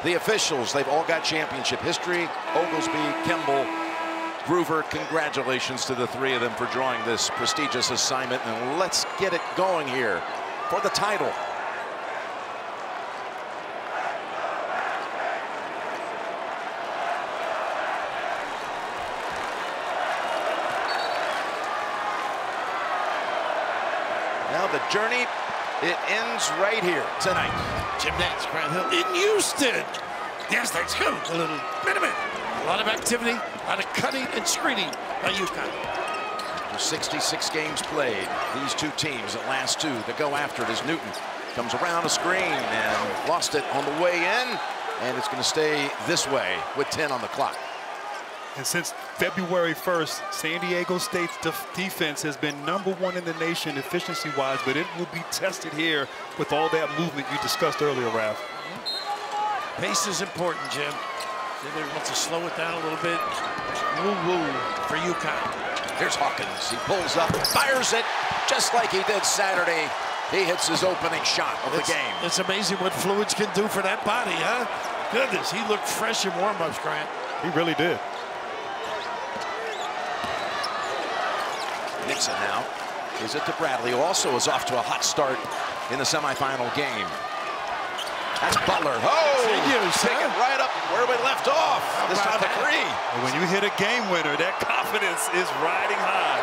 The officials, they've all got championship history. Oglesby, Kemble, Groover, congratulations to the three of them for drawing this prestigious assignment. And let's get it going here for the title. Now the journey, it ends right here tonight. Jim Nance, Grant Hill in Houston. Yes, let's go. A little minute. A lot of activity, a lot of cutting and screening by UConn. After 66 games played, these two teams, the last two that go after it as Newton comes around a screen and lost it on the way in, and it's going to stay this way with 10 on the clock. And since February 1st, San Diego State's defense has been #1 in the nation efficiency-wise, but it will be tested here with all that movement you discussed earlier, Ralph. Pace is important, Jim. They want to slow it down a little bit. Woo-woo for UConn. Here's Hawkins. He pulls up, fires it, just like he did Saturday. He hits his opening shot of the game. It's amazing what fluids can do for that body, huh? Goodness, he looked fresh in warm-ups, Grant. He really did. Nixon now gives it to Bradley, who also is off to a hot start in the semifinal game. That's Butler. Oh, take it right up where we left off. This time a three. And when you hit a game winner, that confidence is riding high.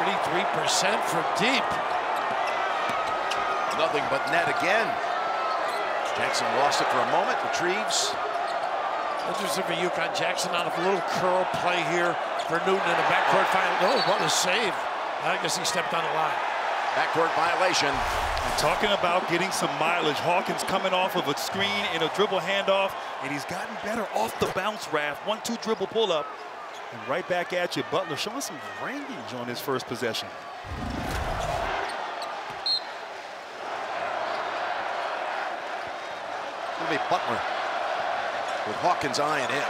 33% from deep. Nothing but net again. Jackson lost it for a moment, retrieves. Interesting for UConn. Jackson on a little curl play here for Newton in the backcourt final. Oh, what a save. I guess he stepped on the line. Backcourt violation. And talking about getting some mileage, Hawkins coming off of a screen and a dribble handoff, and he's gotten better off the bounce, Raph. 1-2 dribble pull up, and right back at you. Butler showing some range on his first possession. It'll be Butler with Hawkins eyeing him.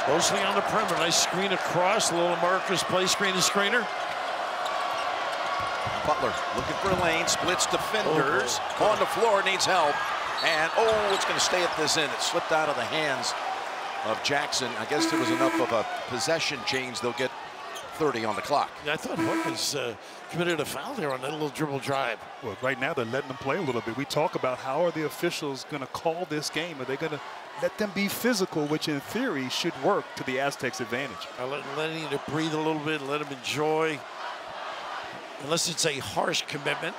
Mostly on the perimeter. Nice screen across. A little America's play screen and screener. Butler looking for a lane, splits defenders, on the floor, needs help. And, oh, it's going to stay at this end. It slipped out of the hands of Jackson. I guess there was enough of a possession change. They'll get 30 on the clock. Yeah, I thought Hawkins committed a foul there on that little dribble drive. Well, right now they're letting them play a little bit. We talk about how are the officials going to call this game? Are they going to let them be physical, which in theory should work to the Aztecs' advantage? Letting him breathe a little bit, let him enjoy. Unless it's a harsh commitment.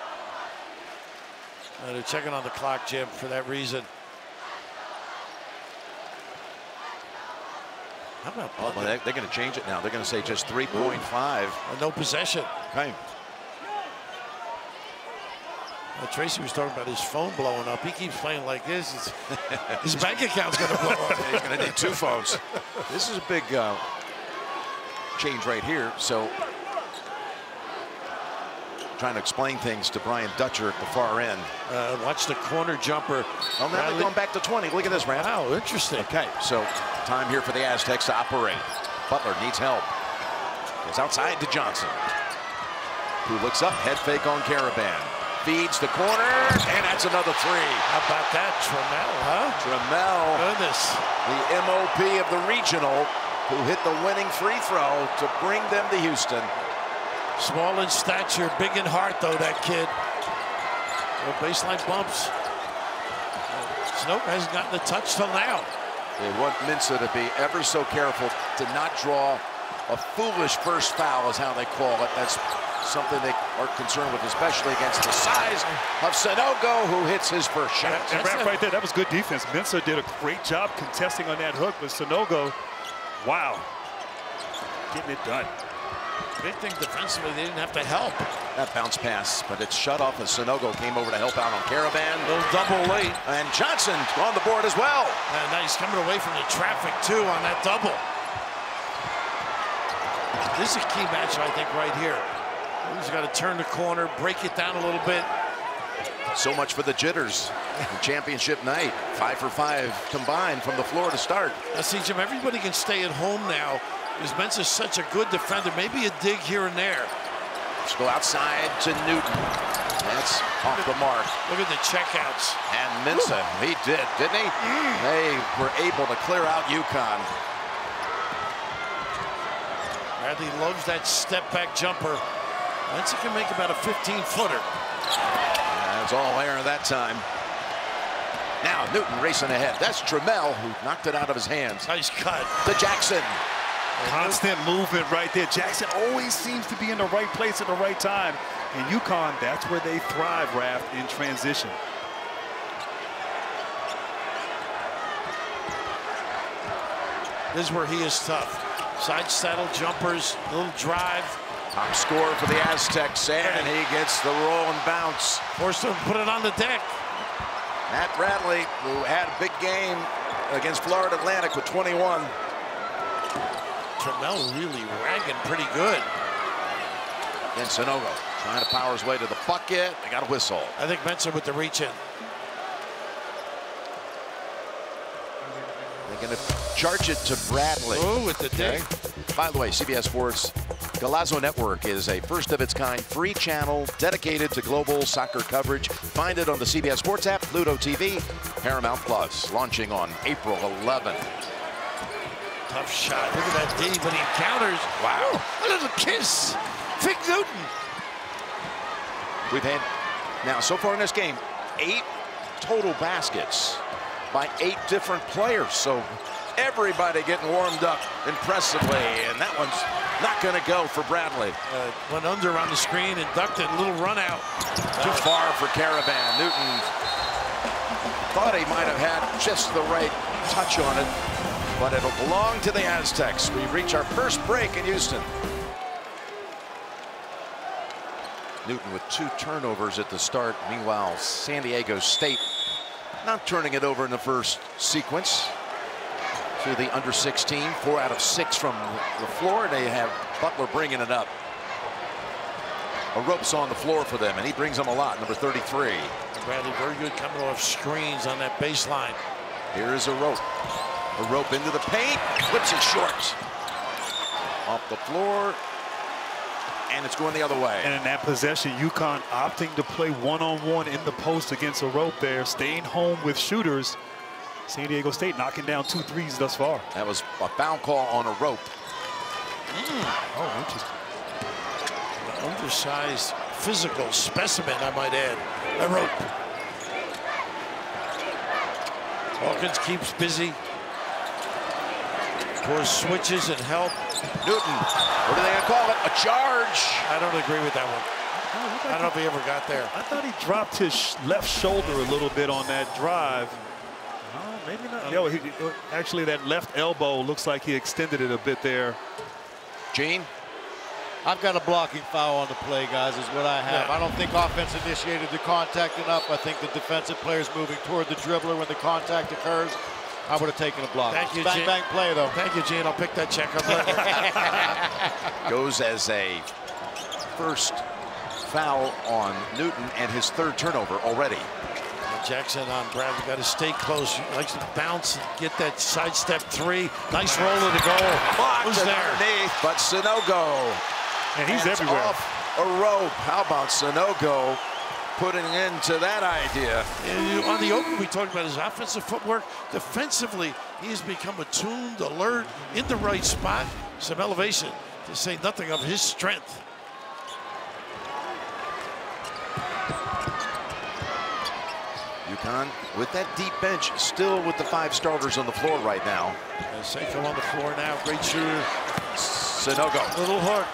They're checking on the clock, Jim, for that reason. How about well, they're going to change it now. They're going to say just 3.5. No possession. Okay. Well, Tracy was talking about his phone blowing up. He keeps playing like this. His bank account's going to blow up. He's going to need 2 phones. This is a big change right here. So trying to explain things to Brian Dutcher at the far end. Watch the corner jumper. Oh, now they're going back to 20. Look at this, Rand. Wow, interesting. Okay, so time here for the Aztecs to operate. Butler needs help. Goes outside to Johnson, who looks up, head fake on Caravan. Feeds the corner, and that's another three. How about that, Trammell, huh? Trammell, Goodness. The MOP of the regional, who hit the winning free throw to bring them to Houston. Small in stature, big in heart, though, that kid. Well, baseline bumps. Snoke hasn't gotten the touch till now. They want Mensah to be ever so careful to not draw a foolish first foul, is how they call it. That's something they are concerned with, especially against the size of Sanogo, who hits his first shot. And right there, that was good defense. Mensah did a great job contesting on that hook, but Sanogo, wow, getting it done. Big thing defensively, they didn't have to help. That bounce pass, but it's shut off as Sanogo came over to help out on Caravan. A little double late. And Johnson on the board as well. And now he's coming away from the traffic, too, on that double. This is a key match, I think, right here. He's got to turn the corner, break it down a little bit. So much for the jitters. Championship night, 5 for 5 combined from the floor to start. Now, see, Jim, everybody can stay at home now. Because Mensah's such a good defender. Maybe a dig here and there. drops. Go outside to Newton. That's off the mark. Look at the checkouts. And Mensah, he did, didn't he? They were able to clear out UConn. Bradley loves that step-back jumper. Mensah can make about a 15-footer. That's all air that time. Now Newton racing ahead. That's Trammell who knocked it out of his hands. Nice cut. To Jackson. Constant movement right there. Jackson always seems to be in the right place at the right time. And UConn, that's where they thrive, Raph, in transition. This is where he is tough. Side saddle jumpers, little drive. Top scorer for the Aztecs, and he gets the roll and bounce. Forced him to put it on the deck. Matt Bradley, who had a big game against Florida Atlantic with 21. Trammell really ragging pretty good. And Sanogo trying to power his way to the bucket. They got a whistle. I think Mensah with the reach in. They're going to charge it to Bradley. Oh, with the dig. By the way, CBS Sports Golazo Network is a first-of-its-kind free channel dedicated to global soccer coverage. Find it on the CBS Sports app, Pluto TV, Paramount Plus, launching on April 11th. Tough shot. Look at that D, but he counters. Wow. A little kiss. Fig Newton. We've had, now, so far in this game, 8 total baskets by 8 different players. So everybody getting warmed up impressively, and that one's not going to go for Bradley. Went under on the screen and ducked it. A little run out. Too far for Caravan. Newton thought he might have had just the right touch on it, but it'll belong to the Aztecs. We reach our first break in Houston. Newton with 2 turnovers at the start. Meanwhile, San Diego State not turning it over in the first sequence. To the under 16, 4 out of 6 from the floor. They have Butler bringing it up. A rope's on the floor for them, and he brings them a lot, number 33. Bradley very good coming off screens on that baseline. Here is a rope. A rope into the paint, flips it short. Off the floor, and it's going the other way. And in that possession, UConn opting to play one-on-one in the post against a rope there, staying home with shooters. San Diego State knocking down 2 threes thus far. That was a foul call on a rope. Oh, interesting. An undersized physical specimen, I might add. A rope. Hawkins keeps busy. Pours switches and help. Newton, what are they gonna call it? A charge. I don't agree with that one. I don't know if he ever got there. I thought he dropped his left shoulder a little bit on that drive. Maybe not. No, actually, that left elbow looks like he extended it a bit there. Gene? I've got a blocking foul on the play, guys, is what I have. Yeah. I don't think offense initiated the contact enough. I think the defensive player's moving toward the dribbler when the contact occurs. I would have taken a block. Thank you, bang, Gene. bang play, though. Thank you, Gene. I'll pick that check up later. Goes as a first foul on Newton and his 3rd turnover already. Jackson on Bradley. Got to stay close. He likes to bounce and get that sidestep 3. Nice roll to the goal. Who's there? Underneath, but Sanogo. And he's Hands everywhere. Off a rope. How about Sanogo putting into that idea? And on the open, we talked about his offensive footwork. Defensively, he has become attuned, alert, in the right spot. Some elevation, to say nothing of his strength. UConn with that deep bench, still with the 5 starters on the floor right now. And Seiko on the floor now, great shooter. Sanogo. Little hook.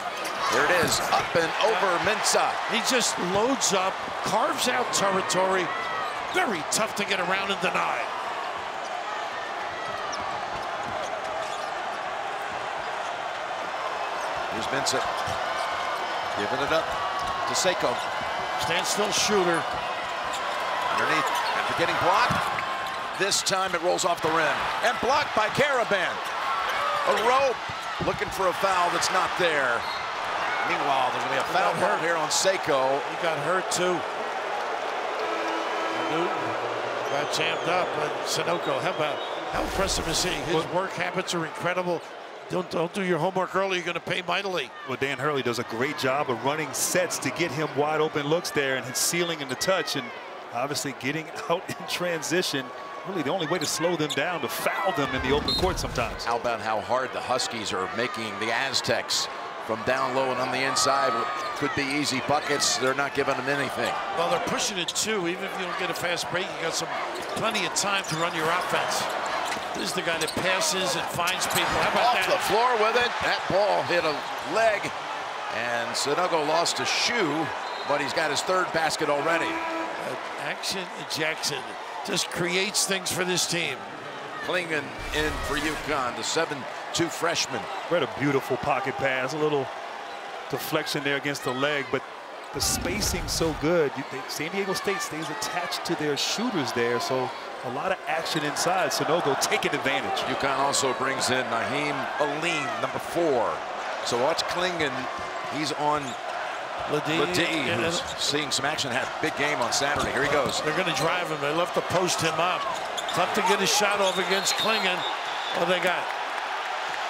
There it is, up and over Mensah. He just loads up, carves out territory. Very tough to get around and deny. Here's Mensah giving it up to Seiko. Standstill shooter. Underneath, after getting blocked. This time it rolls off the rim. And blocked by Caravan. A rope, looking for a foul that's not there. Meanwhile, there's gonna be a foul call here on Seiko. He got hurt too. Newton got jammed up, but Sanogo, how impressive is he? His work habits are incredible. Don't do your homework early. You're going to pay mightily. Well, Dan Hurley does a great job of running sets to get him wide open looks there, and his ceiling in the touch, and obviously getting out in transition. Really the only way to slow them down, to foul them in the open court sometimes. How about how hard the Huskies are making the Aztecs from down low and on the inside? Could be easy buckets. They're not giving them anything. Well, they're pushing it too. Even if you don't get a fast break, you got plenty of time to run your offense. This is the guy that passes and finds people. How about that? Off the floor with it. That ball hit a leg, and Sanogo lost a shoe, but he's got his third basket already. Action Jackson just creates things for this team. Klingon in for UConn, the 7'2" freshman. Read a beautiful pocket pass, a little deflection there against the leg, but the spacing so good. San Diego State stays attached to their shooters there, so a lot of action inside. Sanogo taking advantage. UConn also brings in Naheem Aline, number 4. So watch Klingon. He's on Ladie, who's seeing some action. Had a big game on Saturday. Here he goes. They're going to drive him. They love to post him up. Tough to get a shot off against Klingon. What they got?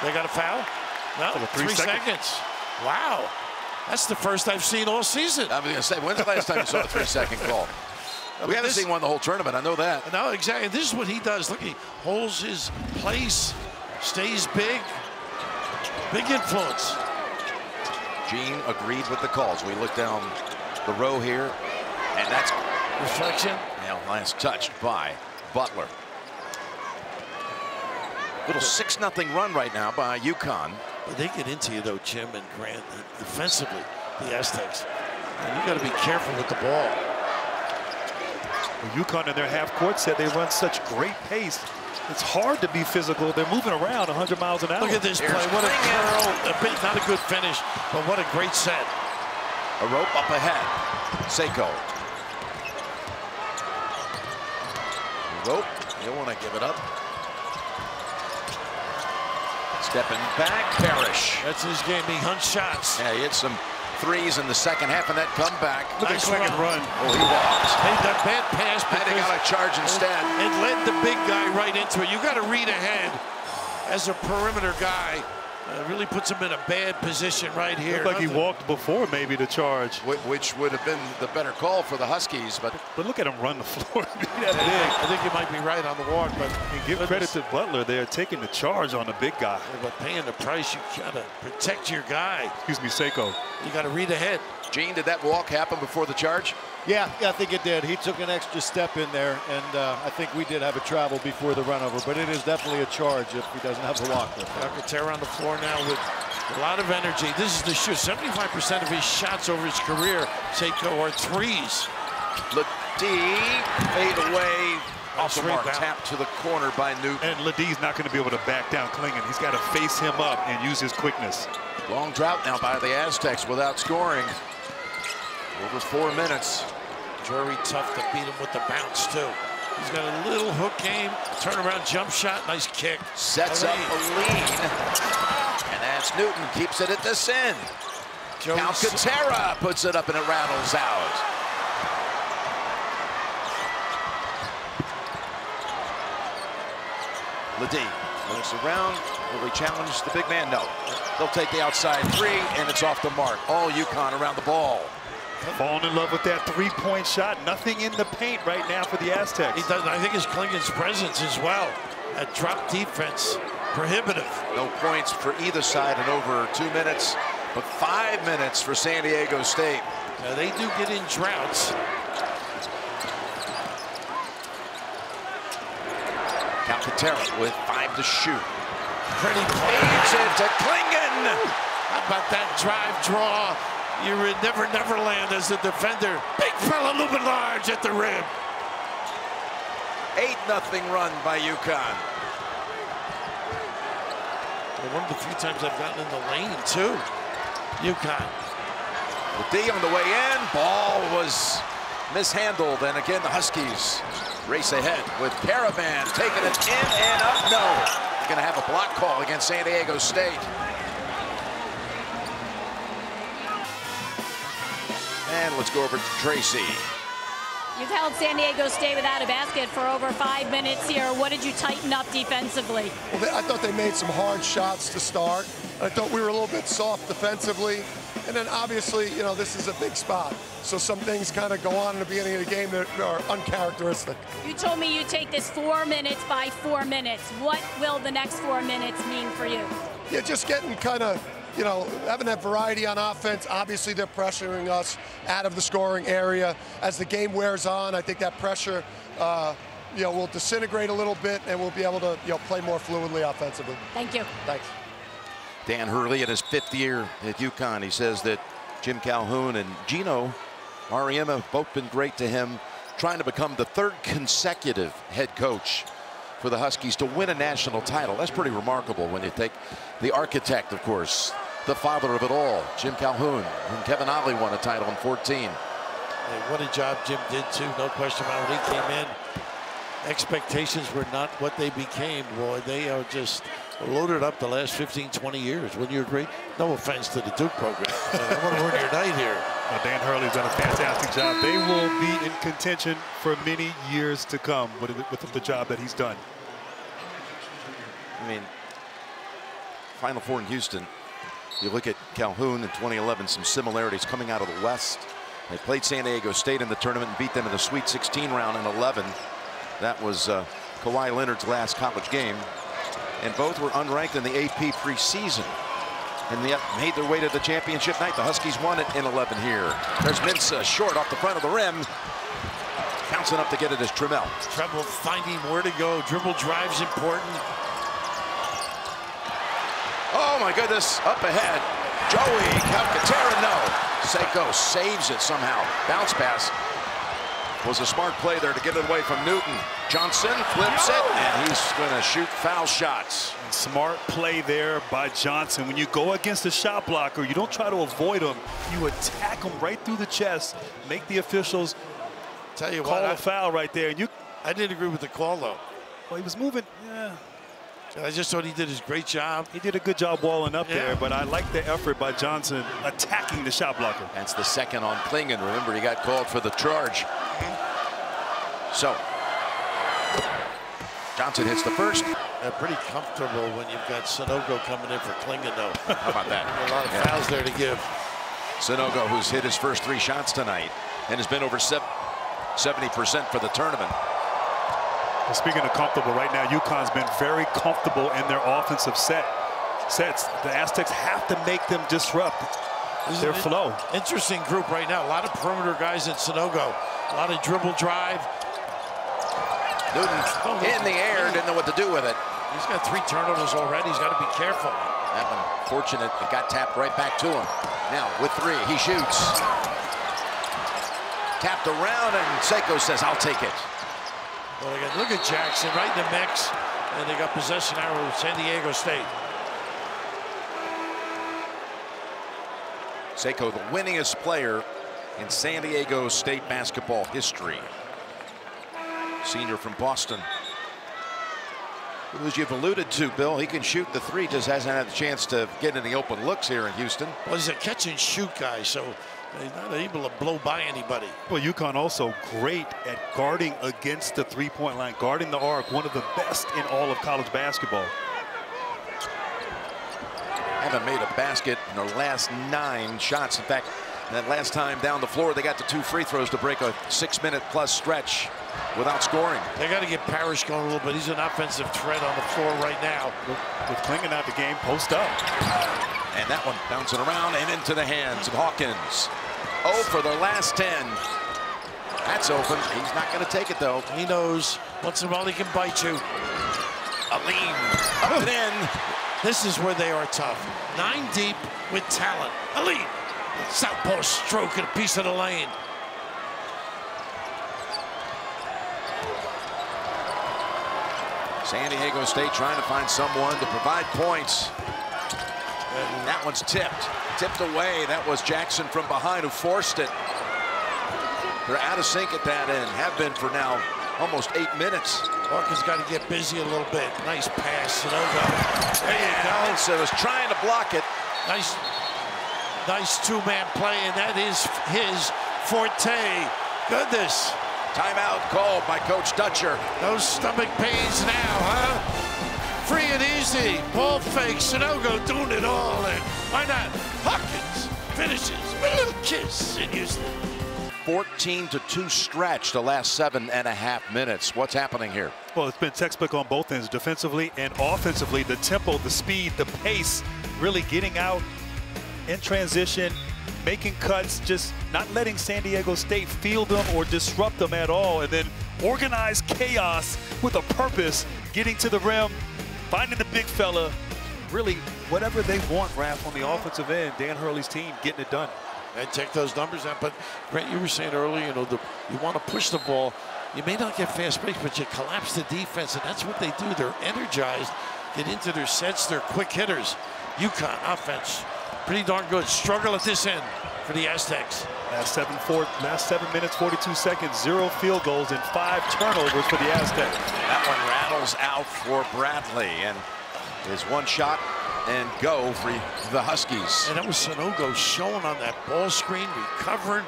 They got a foul? No, like 3 seconds. Wow. That's the first I've seen all season. I was going to say, when's the last time you saw a 3-second call? We haven't seen one the whole tournament. I know that. No, exactly. This is what he does. Look, he holds his place, stays big. Big influence. Gene agreed with the calls. We look down the row here, and that's reflection. Now, last touched by Butler. Little 6-0 run right now by UConn. But they get into you though, Jim and Grant, defensively, the Aztecs. And you got to be careful with the ball. Well, UConn in their half-court set, they run such great pace. It's hard to be physical. They're moving around 100 miles an hour. Look at this play. What a curl. Not a good finish, but what a great set. A rope up ahead. Seiko. Rope. You don't want to give it up. Stepping back, Parrish. That's his game. He hunts shots. Yeah, he hit some threes in the second half of that comeback. Look at Klingon run. Oh, he walked. Made that bad pass. And he got a charge instead. It led the big guy right into it. You got to read ahead as a perimeter guy. Really puts him in a bad position right here. Looked like he walked before maybe the charge. Which would have been the better call for the Huskies. But look at him run the floor. I think you might be right on the walk. But give credit to Butler. They're taking the charge on the big guy. Yeah, but paying the price, you got to protect your guy. Excuse me, Seiko. You got to read ahead. Gene, did that walk happen before the charge? Yeah, I think it did. He took an extra step in there, and I think we did have a travel before the run over, but it is definitely a charge if he doesn't have the walk. Alcantara on the floor now with a lot of energy. This is the shoot. 75% of his shots over his career, Seiko, are threes. Ladie fade away. Off the mark, tap to the corner by Newton. And Ladie's not going to be able to back down Klingon. He's got to face him up and use his quickness. Long drought now by the Aztecs without scoring. Over 4 minutes. Very tough to beat him with the bounce, too. He's got a little hook game, turnaround jump shot, nice kick. Sets up a lead. And that's Newton, keeps it at this end. Alcantara puts it up and it rattles out. Ladie looks around. Will he challenge the big man? No. They'll take the outside 3, and it's off the mark. All UConn around the ball. Falling in love with that three-point shot. Nothing in the paint right now for the Aztecs. He does. I think it's Klingon's presence as well. That drop defense, prohibitive. No points for either side in over 2 minutes, but 5 minutes for San Diego State. Now they do get in droughts. Alcantara with 5 to shoot. Pretty play. Feeds it to Klingon. How about that drive draw? You're in Neverland as a defender. Big fella, a little bit large at the rim. 8-0 run by UConn. Well, one of the few times I've gotten in the lane, too. UConn. Ladie on the way in. Ball was mishandled. And again, the Huskies race ahead with Caravan taking it in and up. No. They're going to have a block call against San Diego State. And let's go over to Tracy. You've held San Diego State without a basket for over 5 minutes here. What did you tighten up defensively? Well, I thought they made some hard shots to start. I thought we were a little bit soft defensively. And then obviously, you know, this is a big spot. So some things kind of go on in the beginning of the game that are uncharacteristic. You told me you take this 4 minutes by 4 minutes. What will the next 4 minutes mean for you? Yeah, just getting kind of, you know, having that variety on offense. Obviously, they're pressuring us out of the scoring area. As the game wears on, I think that pressure, you know, will disintegrate a little bit, and we'll be able to, you know, play more fluidly offensively. Thank you. Thanks. Dan Hurley in his 5th year at UConn. He says that Jim Calhoun and Gino Auriemma have both been great to him, trying to become the 3rd consecutive head coach for the Huskies to win a national title. That's pretty remarkable when you take the architect, of course, the father of it all, Jim Calhoun, and Kevin Ollie won a title in 14. Hey, what a job Jim did, too. No question about it. He came in. Expectations were not what they became. Boy, they are just loaded up the last 15, 20 years. Wouldn't you agree? No offense to the Duke program. I want to ruin your night here. Dan Hurley's done a fantastic job. They will be in contention for many years to come with the job that he's done. I mean, Final Four in Houston. You look at Calhoun in 2011, some similarities coming out of the West. They played San Diego State in the tournament and beat them in the Sweet 16 round in 11. That was Kawhi Leonard's last college game. And both were unranked in the AP preseason, and yet made their way to the championship night. The Huskies won it in 11 here. There's Mensah short off the front of the rim. Bouncing up to get it is Trammell. Trammell finding where to go. Dribble drive's important. Oh my goodness, up ahead. Joey Calcaterra, no. Seiko saves it somehow. Bounce pass. Was a smart play there to get it away from Newton. Johnson flips it, and he's going to shoot foul shots. Smart play there by Johnson. When you go against a shot blocker, you don't try to avoid him. You attack him right through the chest, make the officials Tell you call what, a foul right there. And I didn't agree with the call, though. well, he was moving. Yeah. I just thought he did his great job. He did a good job walling up there, but I like the effort by Johnson attacking the shot blocker. That's the second on Klingon. Remember, he got called for the charge. So, Johnson hits the first. Pretty comfortable when you've got Sanogo coming in for Klingon, though. How about that? A lot of fouls there to give. Sanogo, who's hit his first 3 shots tonight and has been over 70% for the tournament. Well, speaking of comfortable, right now UConn's been very comfortable in their offensive sets. The Aztecs have to make them disrupt their flow. Interesting group right now. A lot of perimeter guys in Sanogo. A lot of dribble drive. Newton in the air, didn't know what to do with it. He's got 3 turnovers already. He's got to be careful. That one fortunate. It got tapped right back to him. Now with 3, he shoots. Tapped around, and Seiko says, "I'll take it." Well, again, look at Jackson right in the mix, and they got possession arrow with San Diego State. Seiko, the winningest player in San Diego State basketball history. Senior from Boston. As you've alluded to, Bill, he can shoot the 3, just hasn't had a chance to get any open looks here in Houston. Well, he's a catch and shoot guy, so he's not able to blow by anybody. Well, UConn also great at guarding against the three-point line, guarding the arc, one of the best in all of college basketball. Haven't made a basket in their last 9 shots. In fact, that last time down the floor, they got to 2 free throws to break a 6-minute-plus stretch without scoring. They got to get Parrish going a little bit. He's an offensive threat on the floor right now. With Klingon out the game, post up. And that one bouncing around and into the hands of Hawkins. Oh, for their last 10. That's open. He's not going to take it, though. He knows once in a while he can bite you. Alim up and in. This is where they are tough. 9 deep with talent. Alim. Southpaw stroke and a piece of the lane. San Diego State trying to find someone to provide points. And that one's tipped away. That was Jackson from behind who forced it. They're out of sync at that end, have been for now almost 8 minutes. Hawkins got to get busy a little bit. Nice pass, Sanogo. There you go. Mensah was trying to block it. Nice 2-man play, and that is his forte. Goodness. Timeout called by Coach Dutcher. Those stomach pains now, huh? Free and easy. Ball fake. Sanogo doing it all. And why not? Hawkins finishes with a little kiss in Houston. 14-2 stretch the last 7.5 minutes. What's happening here? Well, it's been textbook on both ends, defensively and offensively. The tempo, the speed, the pace, really getting out in transition, making cuts, just not letting San Diego State field them or disrupt them at all. And then organized chaos with a purpose, getting to the rim, finding the big fella. Really, whatever they want, Raph, on the offensive end, Dan Hurley's team getting it done. And check those numbers out. But Grant, you were saying earlier, you know, you want to push the ball. You may not get fast breaks, but you collapse the defense, and that's what they do. They're energized, get into their sets. They're quick hitters. UConn offense, pretty darn good. Struggle at this end for the Aztecs. Last 7 minutes, 42 seconds, 0 field goals and 5 turnovers for the Aztecs. That one rattles out for Bradley, and his one shot and go for the Huskies. And that was Sanogo showing on that ball screen, recovering.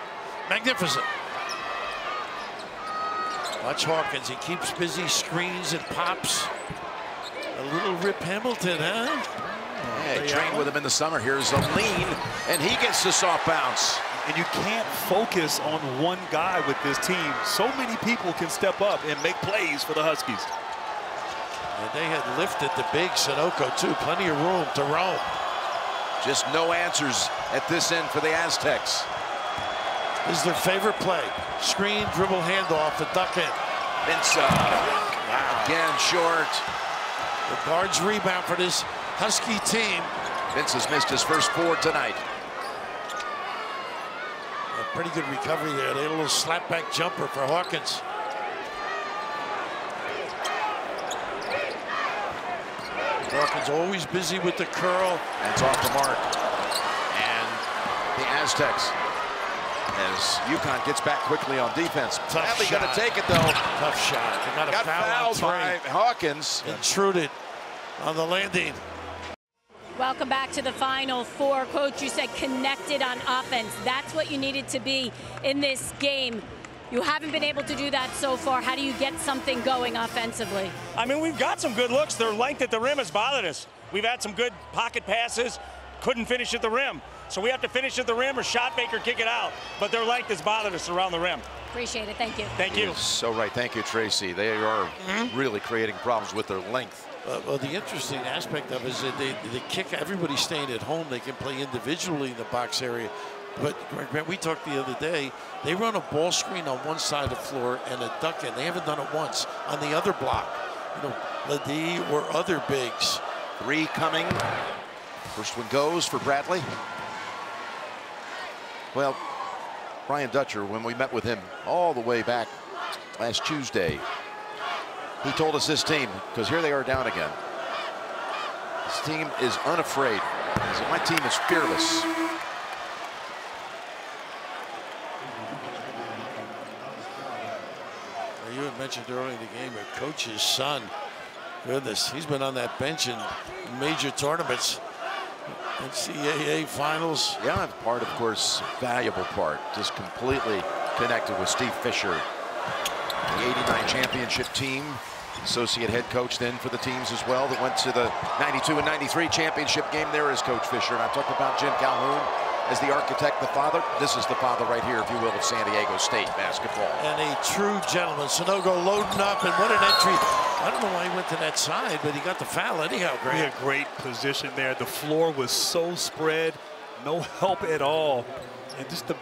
Magnificent. Watch Hawkins. He keeps busy, screens and pops. A little Rip Hamilton, huh? Hey, trained with him in the summer. Here's a lean, and he gets the soft bounce. And you can't focus on one guy with this team. So many people can step up and make plays for the Huskies. And they had lifted the big Sanogo, too. Plenty of room to roam. Just no answers at this end for the Aztecs. This is their favorite play. Screen, dribble, handoff, and duck in. Vince, again short. The guards rebound for this Husky team. Vince has missed his first 4 tonight. A pretty good recovery there. They had a little slapback jumper for Hawkins. Hawkins always busy with the curl. That's off the mark. And the Aztecs, as UConn gets back quickly on defense. Bradley going to take it, though. Tough shot. They got a foul on 3. By Hawkins. Intruded on the landing. Welcome back to the Final Four. Coach, you said connected on offense. That's what you needed to be in this game. You haven't been able to do that so far. How do you get something going offensively? I mean, we've got some good looks. Their length at the rim has bothered us. We've had some good pocket passes, couldn't finish at the rim. So we have to finish at the rim or shot fake or kick it out. But their length has bothered us around the rim. Appreciate it. Thank you. Thank you. So right. Thank you, Tracy. They are really creating problems with their length. Well, the interesting aspect of it is that they kick. Everybody's staying at home. They can play individually in the box area. But Grant, we talked the other day, they run a ball screen on one side of the floor and a duck in. They haven't done it once on the other block. You know, Ladie or other bigs. 3 coming. First one goes for Bradley. Well, Brian Dutcher, when we met with him all the way back last Tuesday, he told us this team, because here they are down again. This team is unafraid. He said, my team is fearless. You had mentioned earlier in the game your coach's son. Goodness, he's been on that bench in major tournaments. NCAA finals. Yeah, part, of course, valuable part. Just completely connected with Steve Fisher. The 89 championship team. Associate head coach then for the teams as well that went to the 92 and 93 championship game. There is Coach Fisher. And I talked about Jim Calhoun as the architect, the father. This is the father right here, if you will, of San Diego State basketball. And a true gentleman. Sanogo loading up, and what an entry. I don't know why he went to that side, but he got the foul anyhow, Grant. He had great position there. The floor was so spread, no help at all. And just the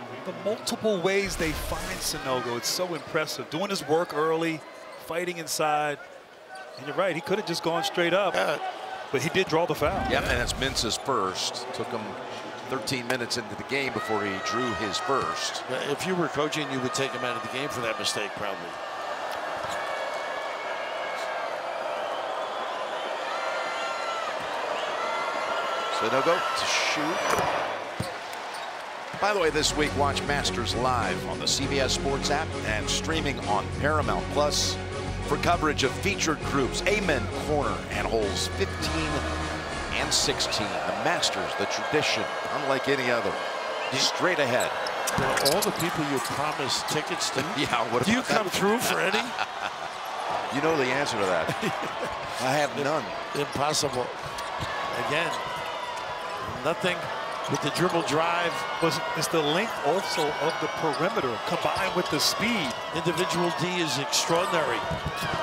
multiple ways they find Sanogo, it's so impressive. Doing his work early, fighting inside. And you're right, he could have just gone straight up, but he did draw the foul. Yep, and that's Mintz's first. Took him 13 minutes into the game before he drew his first. If you were coaching, you would take him out of the game for that mistake, probably. Sanogo to shoot. By the way, this week, watch Masters live on the CBS Sports app and streaming on Paramount Plus for coverage of featured groups, Amen Corner and holes 15 and 16. The Masters, the tradition, unlike any other. Straight ahead. All the people you promised tickets to, Yeah, what do you about come that? through for any? You know the answer to that. I have none. Impossible. Again, nothing with the dribble drive. It's the length also of the perimeter combined with the speed. Individual D is extraordinary.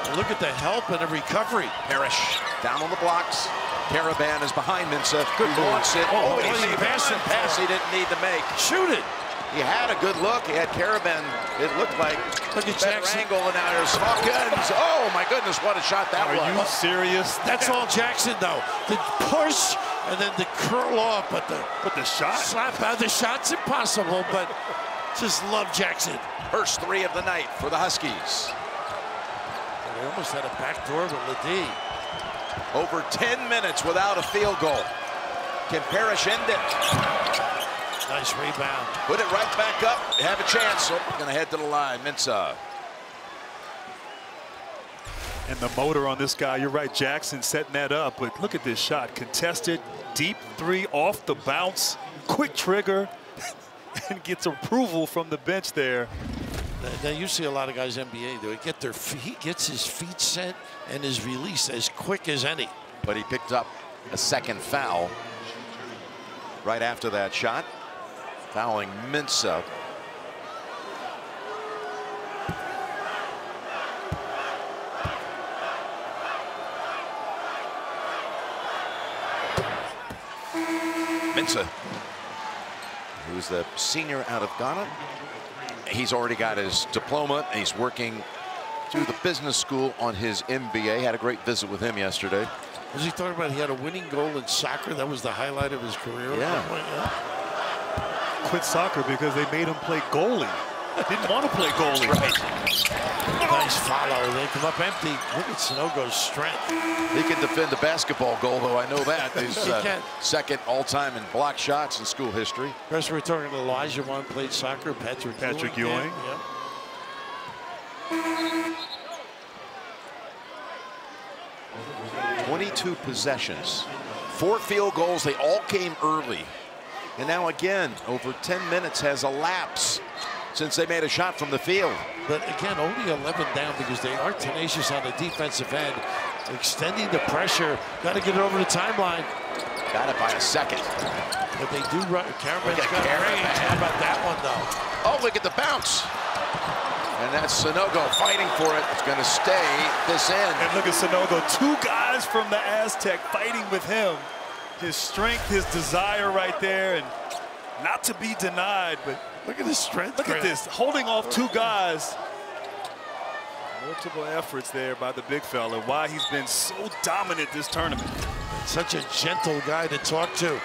And look at the help and the recovery. Parrish down on the blocks. Caravan is behind Mensah. Good He wants it. Oh, and he what are you made passing one pass for? he didn't need to make. Shoot it. He had a good look. He had Caravan. It looked like Look at better Jackson. angle, and now there's Hawkins. Oh my goodness, what a shot that Are was! you serious? That's all Jackson, though. The push and then the curl off, but the shot. slap out. The shot's impossible, but just love Jackson. First three of the night for the Huskies. They almost had a backdoor with Ledee. Over 10 minutes without a field goal. Can Parrish end it? Nice rebound. Put it right back up. Have a chance. Oh, gonna head to the line. Mensah. And the motor on this guy, you're right, Jackson setting that up, but look at this shot. Contested, deep three off the bounce, quick trigger, and gets approval from the bench there. Now you see a lot of guys NBA do it. He gets his feet set and his release as quick as any. But he picked up a second foul right after that shot. Fouling Mensah. Mensah, who's the senior out of Ghana. He's already got his diploma. He's working through the business school on his MBA. Had a great visit with him yesterday. Was he talking about he had a winning goal in soccer? That was the highlight of his career? Yeah. Quit soccer because they made him play goalie. Didn't want to play goalie. Nice follow. They come up empty. Look at Sanogo's strength. He can defend a basketball goal, though. I know that. He's second all-time in block shots in school history. First, we're talking to Elijah Wan, played soccer. Patrick Ewing. Ewing. Yep. 22 possessions, 4 field goals. They all came early. And now again, over 10 minutes has elapsed since they made a shot from the field. But again, only 11 down because they are tenacious on the defensive end. Extending the pressure. Got to get it over the timeline. Got it by a second. But they do run. Caravan's got Caravan. range. How about that one, though? Oh, look at the bounce. And that's Sanogo fighting for it. It's going to stay this end. And look at Sanogo. 2 guys from the Aztec fighting with him. His strength, his desire right there, and not to be denied, but look at his strength. Look at this, holding off 2 guys. Multiple efforts there by the big fella. Why he's been so dominant this tournament. Such a gentle guy to talk to.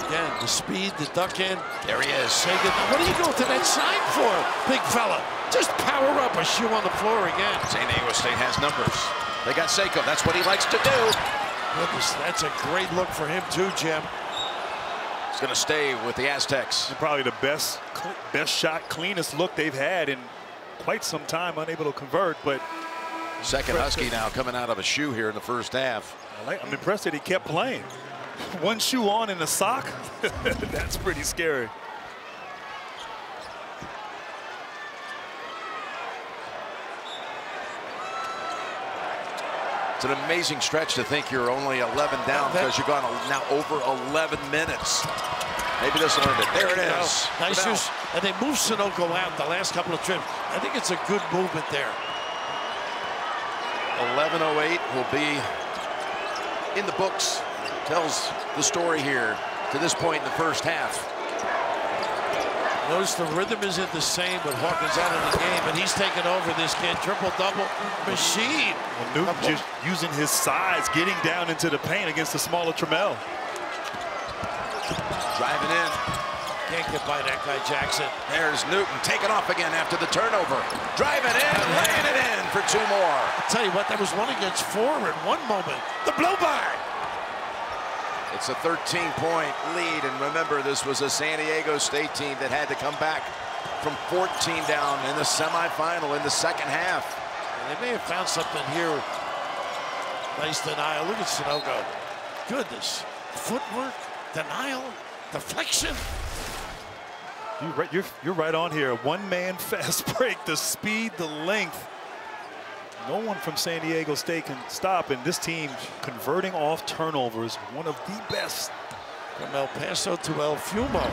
Again, the speed, the duck in. There he is. What are you going to that side for, big fella? Just power up. A shoe on the floor again. San Diego State has numbers. They got Seiko. That's what he likes to do. Goodness, that's a great look for him too, Jim. He's going to stay with the Aztecs. Probably the best shot, cleanest look they've had in quite some time, unable to convert, but second Husky now coming out of a shoe here in the first half. I'm impressed that he kept playing. 1 shoe on in a sock, that's pretty scary. It's an amazing stretch to think you're only 11 down because you've gone now over 11 minutes. Maybe this will end it. There it is. Nice use. And they moved Sanogo out the last couple of trips. I think it's a good movement there. 11:08 will be in the books. Tells the story here to this point in the first half. Notice the rhythm isn't the same with Hawkins out of the game, and he's taken over this kid. Triple-double machine. Well, Newton just using his size, getting down into the paint against the smaller Trammell. Driving in. Can't get by that guy, Jackson. There's Newton taking off again after the turnover. Driving in, laying it in for 2 more. I'll tell you what, that was 1 against 4 in one moment. The blow-by. It's a 13-point lead, and remember, this was a San Diego State team that had to come back from 14 down in the semifinal in the second half. And they may have found something here. Nice denial. Look at Sanogo. Goodness. Footwork, denial, deflection. You're right on here. One-man fast break, the speed, the length. No one from San Diego State can stop, and this team converting off turnovers, one of the best. From El Paso to El Fumo.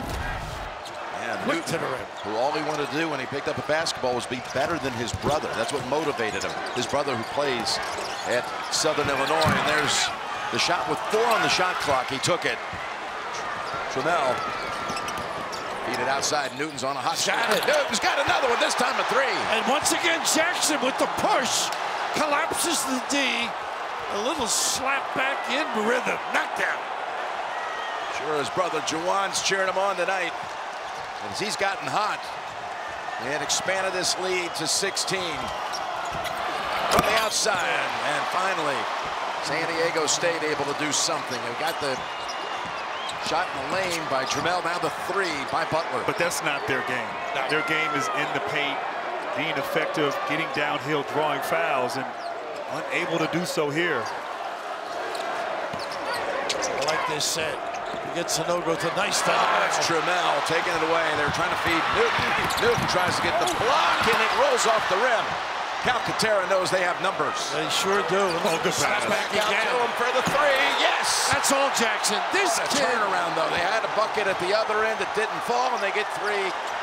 And Quick Newton, to the rim. who all he wanted to do when he picked up a basketball was be better than his brother. That's what motivated him. His brother who plays at Southern Illinois. And there's the shot with 4 on the shot clock. He took it. Trammell beat it outside. Newton's on a hot shot. Newton's got another one, this time a 3. And once again, Jackson with the push. Collapses the D. A little slap back in rhythm. Knockdown. Sure, his brother Juwan's cheering him on tonight. As he's gotten hot and expanded this lead to 16 from the outside. And finally, San Diego State able to do something. They got the shot in the lane by Trammell, now the 3 by Butler. But that's not their game. Their game is in the paint, being effective, getting downhill, drawing fouls, and unable to do so here. I like this set. He gets Sanogo to nice stop. That's Trammell taking it away. They're trying to feed Newton. Newton tries to get the block, and it rolls off the rim. Calcaterra knows they have numbers. They sure do. Oh, good pass. Back out to him for the 3. Yes! That's all Jackson. This What a kid. turnaround, though. They had a bucket at the other end that didn't fall, and they get 3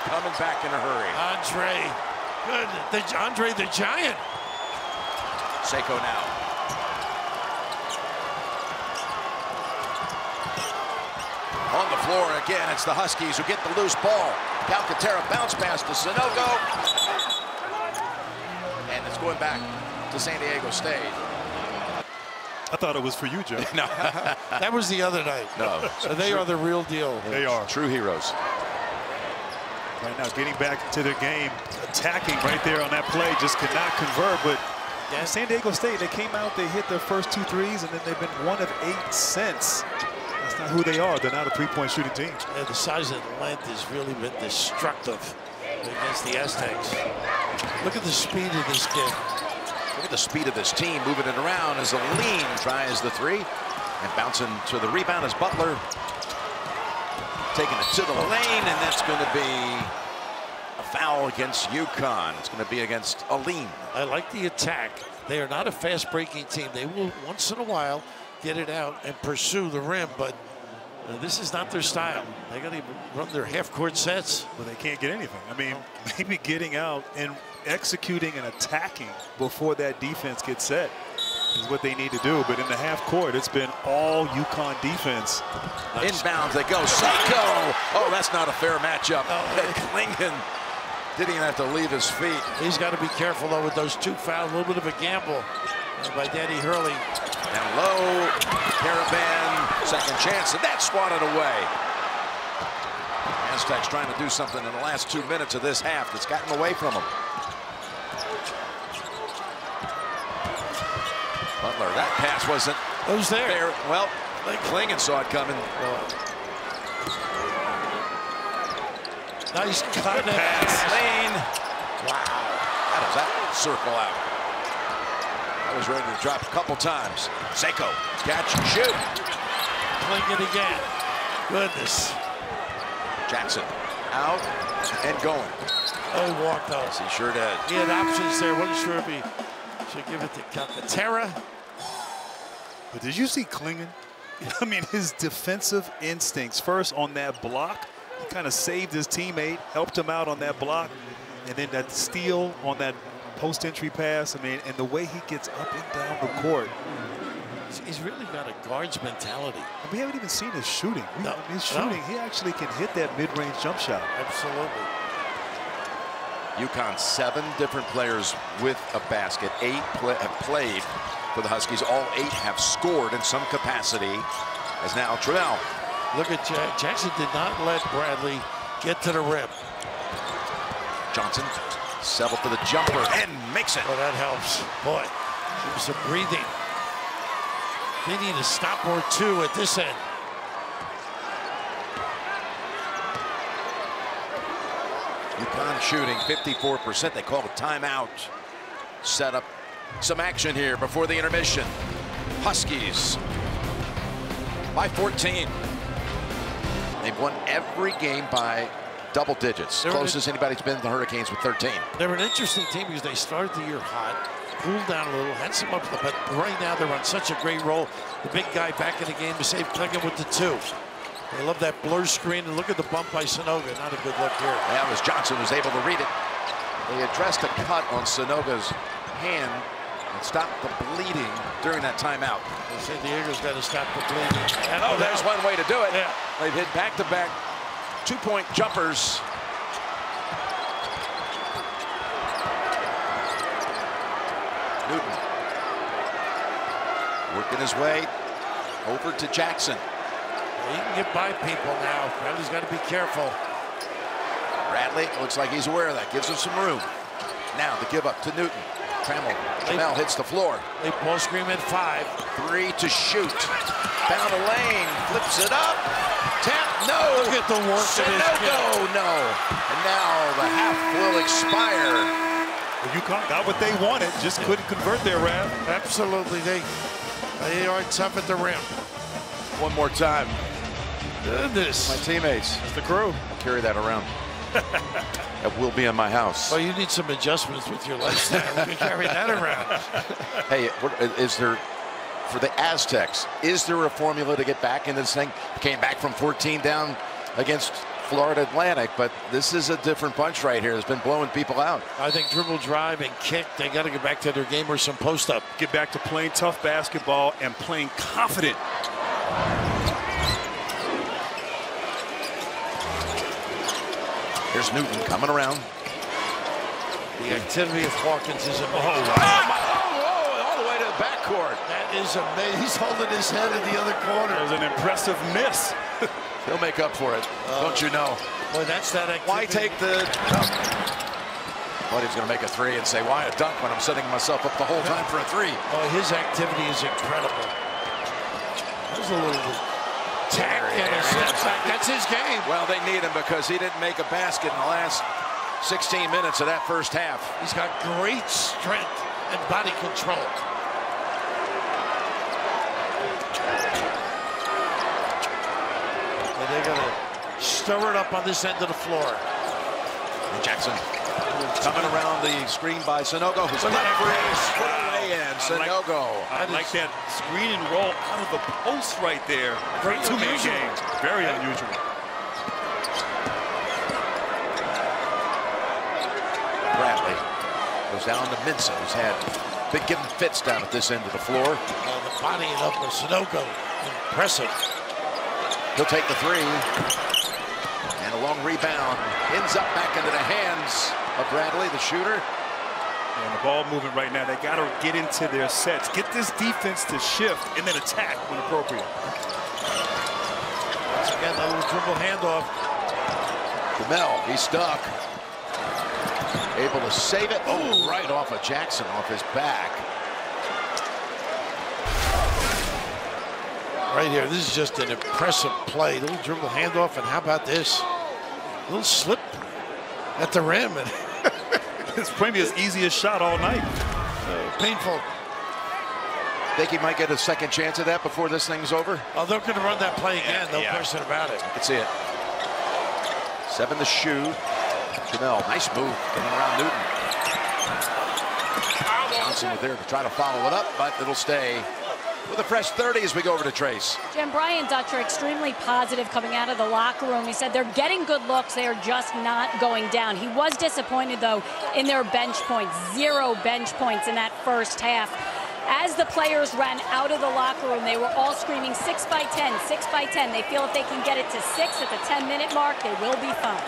coming back in a hurry. Andre. Good. Andre the Giant. Seiko now. On the floor again, it's the Huskies who get the loose ball. Calcaterra bounce pass to Sanogo. And it's going back to San Diego State. I thought it was for you, Joe. No. That was the other night. No. So they are the real deal. They are. True heroes. Right now, getting back into their game, attacking right there on that play, just could not convert. But yeah, San Diego State, they came out, they hit their first 2 threes, and then they've been 1 of 8 since. That's not who they are. They're not a 3-point shooting team. Yeah, the size and length has really been destructive against the Aztecs. Look at the speed of this kid. Look at the speed of this team, moving it around as Aline tries the 3. And bouncing to the rebound as Butler. Taking it to the lane, and that's going to be a foul against UConn. It's going to be against Aline. I like the attack. They are not a fast-breaking team. They will, once in a while, get it out and pursue the rim, but this is not their style. They got to run their half-court sets. But they can't get anything. I mean, maybe getting out and executing and attacking before that defense gets set is what they need to do. But in the half court, it's been all UConn defense. Nice. Inbounds they go. Seiko! Oh, that's not a fair matchup. Klingon didn't even have to leave his feet. He's got to be careful, though, with those 2 fouls. A little bit of a gamble by Danny Hurley. Down low, Caravan, second chance, and that's swatted away. Aztecs trying to do something in the last 2 minutes of this half that's gotten away from them. Butler, that pass wasn't Who's there? Well, Klingon saw it coming. Nice cut pass. Lane. Wow. How does that circle out? I was ready to drop a couple times. Seiko, catch and shoot. Klingon again. Goodness. Jackson out and going. Oh, he walked out. Yes, he sure did. He had options there. Wasn't sure if he should give it to Calcaterra. But did you see Klingon? I mean, his defensive instincts. First on that block, he kind of saved his teammate, helped him out on that block. And then that steal on that post-entry pass. I mean, and the way he gets up and down the court. He's really got a guard's mentality. And we haven't even seen his shooting. No, his shooting, he actually can hit that mid-range jump shot. Absolutely. UConn, 7 different players with a basket. 8 have played for the Huskies. All 8 have scored in some capacity. As now Trammell. Look at Jackson did not let Bradley get to the rim. Johnson settled for the jumper and makes it. Oh, that helps. Boy, give him some breathing. They need a stop or 2 at this end. UConn shooting 54%. They call a timeout. Set up some action here before the intermission. Huskies by 14. They've won every game by double digits. Closest anybody's been to the Hurricanes with 13. They're an interesting team because they started the year hot, cooled down a little, had some ups, but right now they're on such a great roll. The big guy back in the game to save Clingan with the 2. They love that blur screen, and look at the bump by Sanogo. Not a good look here. That was Johnson who was able to read it. They addressed a cut on Sanogo's hand and stopped the bleeding during that timeout. They say Diego's got to stop the bleeding. And there's one way to do it. Yeah. They've hit back-to-back 2-point jumpers. Newton working his way over to Jackson. He can get by people now. Bradley's got to be careful. Bradley looks like he's aware of that. Gives him some room. Now the give up to Newton. Trammell hits the floor. They ball screen at 5. 3 to shoot. Down the lane. Flips it up. Tap. No. Look at the work of his kid. No. And now the half will expire. Well, UConn got what they wanted. Just couldn't convert there, Rav. Absolutely. They are tough at the rim. One more time. Goodness. My teammates. That's the crew. Carry that around. That will be in my house. Well, you need some adjustments with your lifestyle. We can carry that around. Hey, is there, for the Aztecs, is there a formula to get back in this thing? Came back from 14 down against Florida Atlantic, but this is a different bunch right here. It's been blowing people out. I think dribble, drive, and kick. They got to get back to their game or some post up. Get back to playing tough basketball and playing confident. Here's Newton coming around. The activity of Hawkins is amazing. All the way to the backcourt. That is amazing. He's holding his head in the other corner. That was an impressive miss. He'll make up for it. Don't you know? Boy, that's that activity. Why take the dunk? Thought he was going to make a 3 and say, why a dunk when I'm setting myself up the whole time for a 3? Oh, his activity is incredible. There's a little tack and a step back. That's his game. Well, they need him because he didn't make a basket in the last 16 minutes of that first half. He's got great strength and body control. And they're going to stir it up on this end of the floor. And Jackson coming around the screen by Sanogo, who's got way in. Sanogo. I like that screen and roll out of the post right there. Very unusual. Very unusual. Bradley goes down to Mensah, who's been giving fits down at this end of the floor. The bodying up of Sanogo, impressive. He'll take the 3. And a long rebound ends up back into the hands of Bradley, the shooter. And the ball movement right now, they got to get into their sets. Get this defense to shift and then attack when appropriate. Once again, that little dribble handoff. Jamel, he's stuck. Able to save it. Oh, right off of Jackson, off his back. Right here, this is just an impressive play. Little dribble handoff, and how about this? A little slip at the rim. And it's probably his easiest shot all night. Painful. Think he might get a second chance at that before this thing's over? Oh, they're going to run that play again, no question about it. I can see it. 7 to shoot. Jamel, nice move getting around Newton. Johnson was there to try to follow it up, but it'll stay with a fresh 30 as we go over to Trace. Jim, Brian Dutcher extremely positive coming out of the locker room. He said they're getting good looks. They are just not going down. He was disappointed, though, in their bench points. 0 bench points in that first half. As the players ran out of the locker room, they were all screaming 6 by 10, 6 by 10. They feel if they can get it to 6 at the 10-minute mark, they will be fine.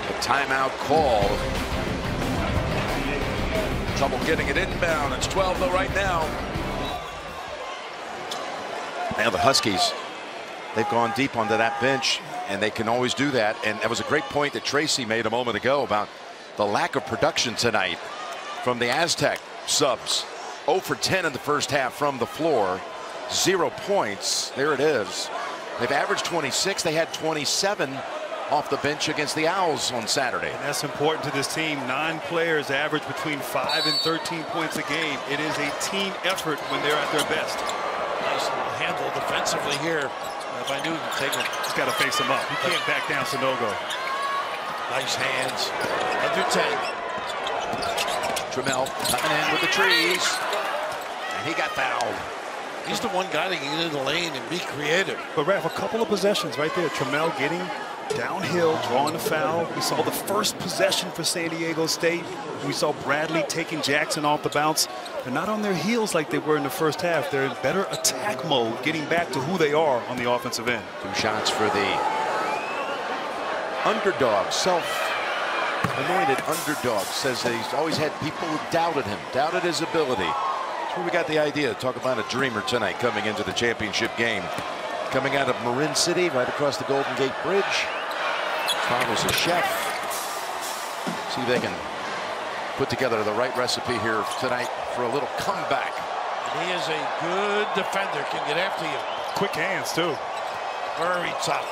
The timeout called. Trouble getting it inbound. It's 12 though right now. Now the Huskies, they've gone deep onto that bench, and they can always do that. And that was a great point that Tracy made a moment ago about the lack of production tonight from the Aztec subs. 0 for 10 in the first half from the floor. 0 points. There it is. They've averaged 26. They had 27 off the bench against the Owls on Saturday. And that's important to this team. 9 players average between 5 and 13 points a game. It is a team effort when they're at their best. Nice little handle defensively here If I knew he could take it. He's got to face him up. He can't back down Sanogo. Nice hands. Under 10. Trammell coming in with the trees. And he got fouled. He's the one guy that can get in the lane and be creative. But Raph, a couple of possessions right there. Trammell getting downhill, drawing the foul. We saw the first possession for San Diego State. We saw Bradley taking Jackson off the bounce. They're not on their heels like they were in the first half. They're in better attack mode, getting back to who they are on the offensive end. 2 shots for the underdog, self-anointed underdog. Says that he's always had people who doubted him, doubted his ability. That's where we got the idea to talk about a dreamer tonight coming into the championship game. Coming out of Marin City, right across the Golden Gate Bridge. Father's a chef. See if they can put together the right recipe here tonight for a little comeback. And he is a good defender, can get after you. Quick hands, too. Very tough.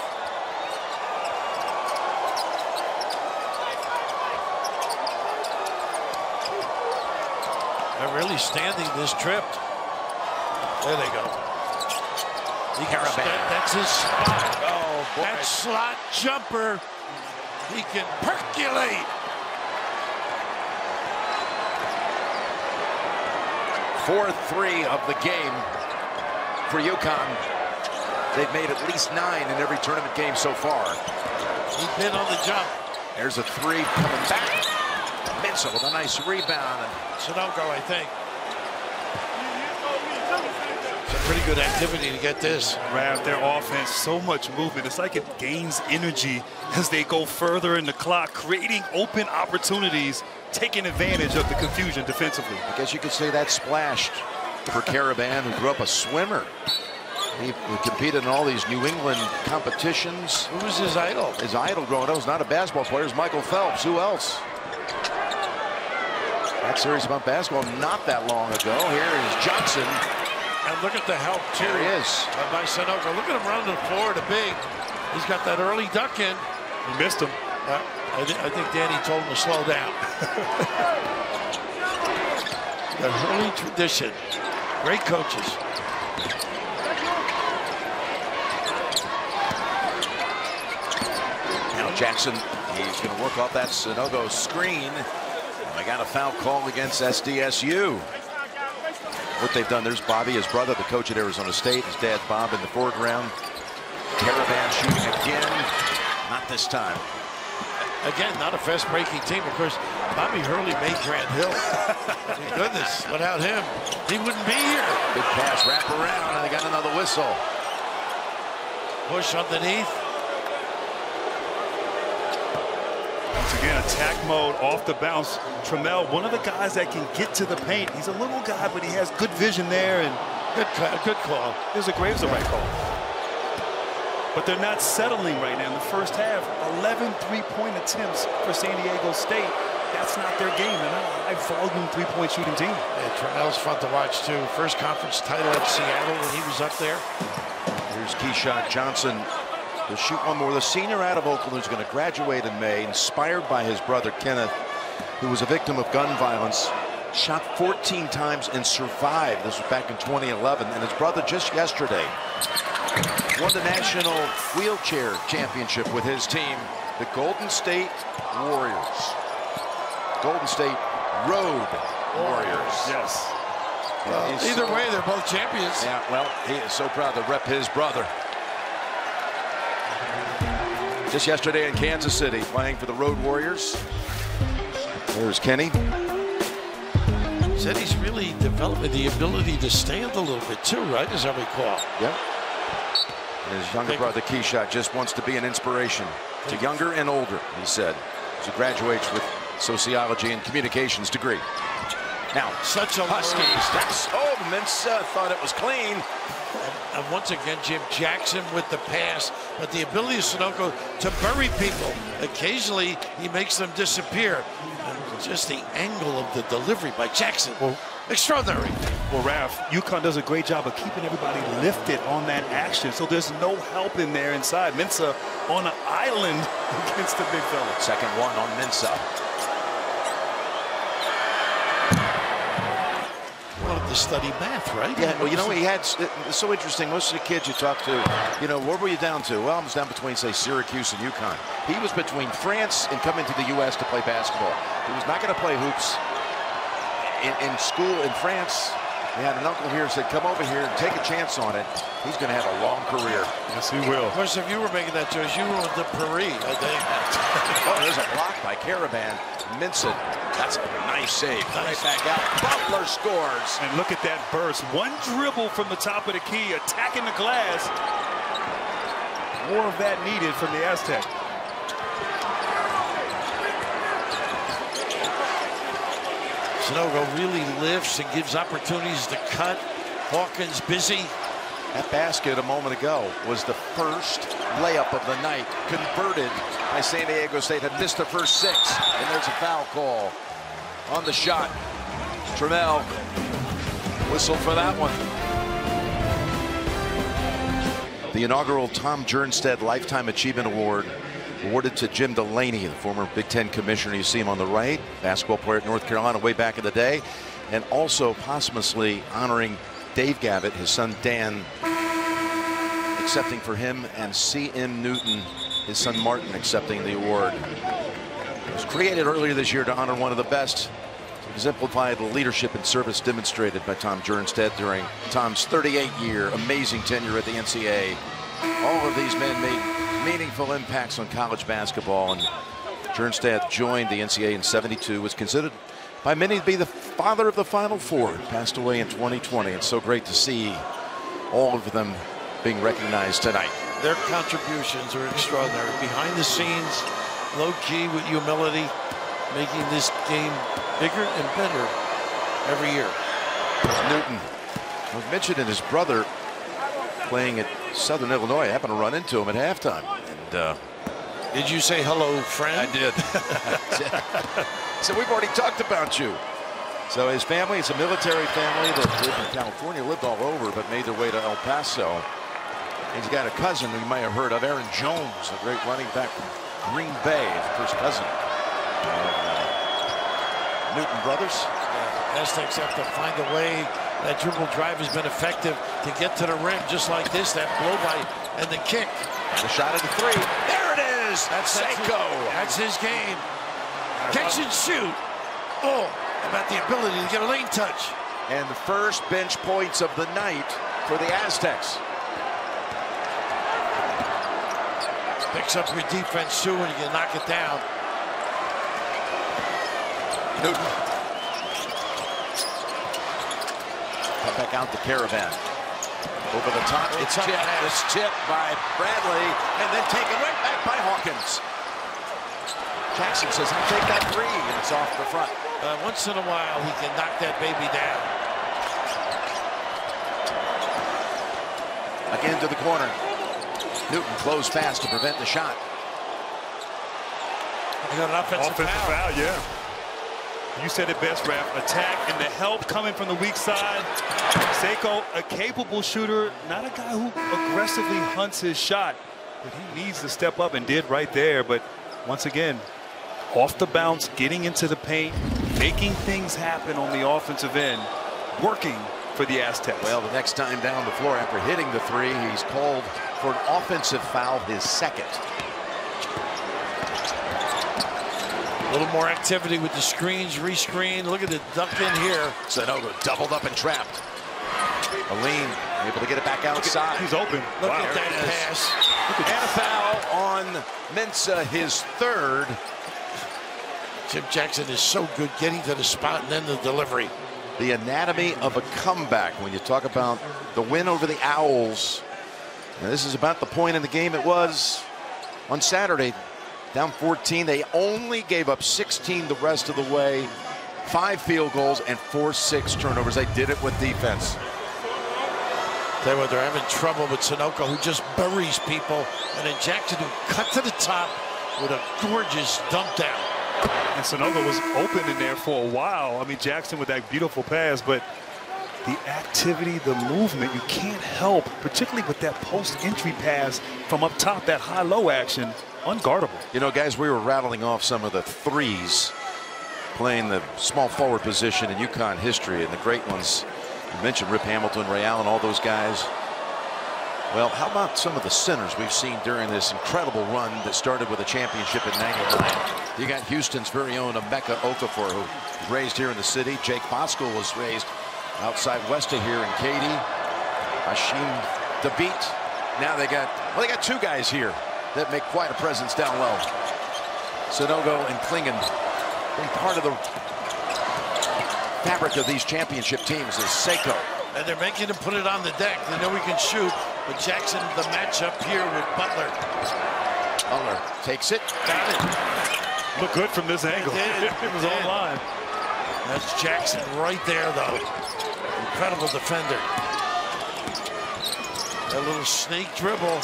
They're really standing this trip. There they go. That's his spot. Oh, boy. That slot jumper, he can percolate. 4-3 of the game for UConn. They've made at least 9 in every tournament game so far. He's been on the jump. There's a 3 coming back. Mitchell with a nice rebound. Sanogo, I think. It's a pretty good activity to get this. Raph, their offense, so much movement. It's like it gains energy as they go further in the clock, creating open opportunities, taking advantage of the confusion defensively. I guess you could say that splashed for Caravan, who grew up a swimmer. He competed in all these New England competitions. Who was his idol? His idol growing up was not a basketball player, it was Michael Phelps. Who else? That series about basketball not that long ago. Here is Johnson. And look at the help, too. There he is. By Sanogo. Look at him running the floor to big. He's got that early duck in. He missed him. I think Danny told him to slow down. The early tradition. Great coaches. Now Jackson, he's going to work off that Sanogo screen. They got a foul call against SDSU. What they've done, there's Bobby, his brother, the coach at Arizona State. His dad, Bob, in the foreground. Caravan shooting again. Not this time. Again, not a fast-breaking team. Of course, Bobby Hurley made Grant Hill. Goodness, without him, he wouldn't be here. Big pass, wrap around, and they got another whistle. Push underneath. Once again, attack mode off the bounce. Trammell, one of the guys that can get to the paint. He's a little guy, but he has good vision there. And Good call. it was the right call. But they're not settling right now in the first half. 11 three-point attempts for San Diego State. That's not their game. They're not a high-volume three-point shooting team. Yeah, Trammell's fun to watch, too. First conference title at Seattle when he was up there. Here's Keyshawn Johnson to shoot one more. The senior out of Oakland who's going to graduate in May, inspired by his brother Kenneth, who was a victim of gun violence, shot 14 times and survived. This was back in 2011. And his brother just yesterday won the national wheelchair championship with his team, the Golden State Warriors. Golden State Road Warriors. Yes. Either way, they're both champions. Yeah, well, he is so proud to rep his brother. Just yesterday in Kansas City, playing for the Road Warriors. There's Kenny. Said he's really developing the ability to stand a little bit too, right? As I recall. Yep. His younger brother Keyshawn just wants to be an inspiration to younger and older, he said, as he graduates with sociology and communications degree. Now, Such a Huskies. That's, oh, Mensah thought it was clean. And once again, Jim Jackson with the pass, but the ability of Sanogo to bury people. Occasionally, he makes them disappear. And just the angle of the delivery by Jackson. Well, extraordinary. Well, Raph, UConn does a great job of keeping everybody lifted on that action, so there's no help in there inside. Mensah on an island against the big fella. Second one on Mensah. One of to study math, right? Yeah, well, you know, he had, it's so interesting. Most of the kids you talk to, you know, what were you down to? Well, I was down between, say, Syracuse and UConn. He was between France and coming to the U.S. to play basketball. He was not going to play hoops in school in France. He had an uncle here who said, come over here and take a chance on it. He's going to have a long career. Yes, he will. Of course, if you were making that choice, you were with the Paris, I think. Oh, there's a block by Caravan. Minson. That's a nice save. Right back out. Butler scores. And look at that burst. One dribble from the top of the key, attacking the glass. More of that needed from the Aztec. Sanogo really lifts and gives opportunities to cut. Hawkins busy. That basket a moment ago was the first layup of the night, converted by San Diego State. Had missed the first 6, and there's a foul call on the shot. Trammell whistled for that one. The inaugural Tom Jernstedt Lifetime Achievement Award awarded to Jim Delaney, the former Big Ten commissioner. You see him on the right, basketball player at North Carolina way back in the day, and also posthumously honoring Dave Gavitt, his son Dan, accepting for him, and C.M. Newton, his son Martin, accepting the award. It was created earlier this year to honor one of the best, to exemplify the leadership and service demonstrated by Tom Jernstedt during Tom's 38-year amazing tenure at the NCAA. All of these men made meaningful impacts on college basketball, and Jernstedt joined the NCAA in '72, was considered by many to be the father of the Final Four. Passed away in 2020. It's so great to see all of them being recognized tonight. Their contributions are extraordinary. Behind the scenes, low key with humility, making this game bigger and better every year. Newton was mentioned in his brother playing at Southern Illinois. I happened to run into him at halftime. And did you say hello, friend? I did. So we've already talked about you. So his family is a military family that lived in California, lived all over, but made their way to El Paso. He's got a cousin who you might have heard of, Aaron Jones, a great running back from Green Bay, his first cousin. Newton brothers. Aztecs have to find a way. That dribble drive has been effective to get to the rim, just like this. That blow by and the kick. The shot at the 3. There it is. That's Seiko. That's his game. Catch and shoot. Oh, about the ability to get a lane touch. And the first bench points of the night for the Aztecs. Picks up your defense too when you can knock it down. Newton. Come back out to Caravan. Over the top, it's tipped by Bradley, and then taken right back by Hawkins. Jackson says, I'll take that 3, and it's off the front. Once in a while, he can knock that baby down. Again to the corner. Newton closed fast to prevent the shot. He got an offensive foul. Yeah. You said it best, Raph. Attack and the help coming from the weak side. Seiko, a capable shooter, not a guy who aggressively hunts his shot, but he needs to step up and did right there. But once again, off the bounce, getting into the paint, making things happen on the offensive end, working for the Aztecs. Well, the next time down the floor after hitting the 3, he's called for an offensive foul, his second. A little more activity with the screens, rescreen. Look at the dump in here. Sanogo doubled up and trapped. Aline able to get it back outside. He's open. Look at that pass. And a foul on Mensah, his 3rd. Jim Jackson is so good getting to the spot and then the delivery. The anatomy of a comeback when you talk about the win over the Owls. And this is about the point in the game it was on Saturday. Down 14, they only gave up 16 the rest of the way. 5 field goals and forced 6 turnovers. They did it with defense. Tell you what, they're having trouble with Sanogo, who just buries people, and then Jackson, who cut to the top with a gorgeous dump down. And Sanogo was open in there for a while. I mean, Jackson with that beautiful pass, but the activity, the movement, you can't help, particularly with that post-entry pass from up top, that high-low action, unguardable. You know, guys, we were rattling off some of the 3s playing the small forward position in UConn history, and the great ones You mentioned Rip Hamilton, Ray Allen, all those guys. Well, how about some of the centers we've seen during this incredible run that started with a championship in '99? You got Houston's very own Emeka Okafor, who was raised here in the city. Jake Bosco was raised outside west of here in Katy. Hashim Thabit. Now they got two guys here that make quite a presence down low. Sanogo and Klingon been part of the fabric of these championship teams is Seiko. And they're making him put it on the deck. They know he can shoot. But Jackson, the matchup here with Butler. Butler takes it. Got it. Look good from this angle. It was on line. That's Jackson right there, though. Incredible defender. That little snake dribble.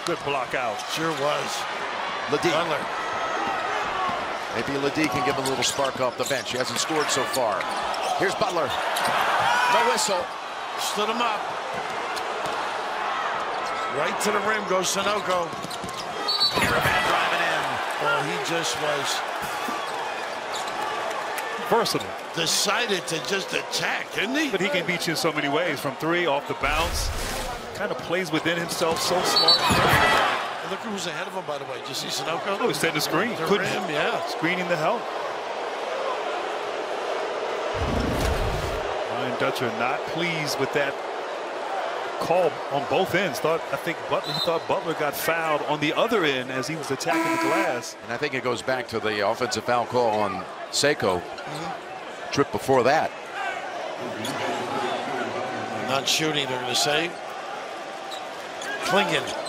Good block out. Sure was. Ladie. Butler. Maybe Ladie can give a little spark off the bench. He hasn't scored so far. Here's Butler. No whistle. Stood him up. Right to the rim goes Sanogo. Caravan driving in. Oh, he just was versatile. Decided to just attack, didn't he? But he can beat you in so many ways. From three, off the bounce. Kind of plays within himself, so smart. And look who's ahead of him, by the way. Did you see Sanogo? Oh, he setting the screen. The Couldn't, rim, yeah. Screening the help. Ryan Dutcher not pleased with that call on both ends. I think Butler got fouled on the other end as he was attacking the glass. And I think it goes back to the offensive foul call on Seiko. Trip before that. Not shooting, they're going to say. Klingon.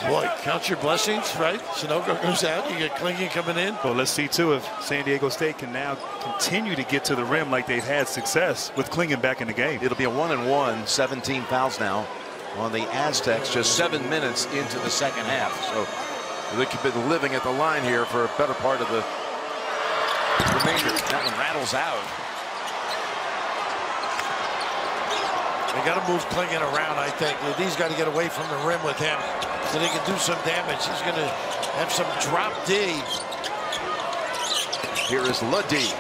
Boy, count your blessings, right? Sanogo goes out. You get Klingon coming in. Well, let's see, too, if San Diego State can now continue to get to the rim like they've had success with Klingon back in the game. It'll be a 1-and-1, 17 fouls now on the Aztecs, just 7 minutes into the second half. So they could be living at the line here for a better part of the remainder. That one rattles out. They got to move Klingon around, I think. Ladie's got to get away from the rim with him so they can do some damage. He's going to have some drop D. Here is Ladie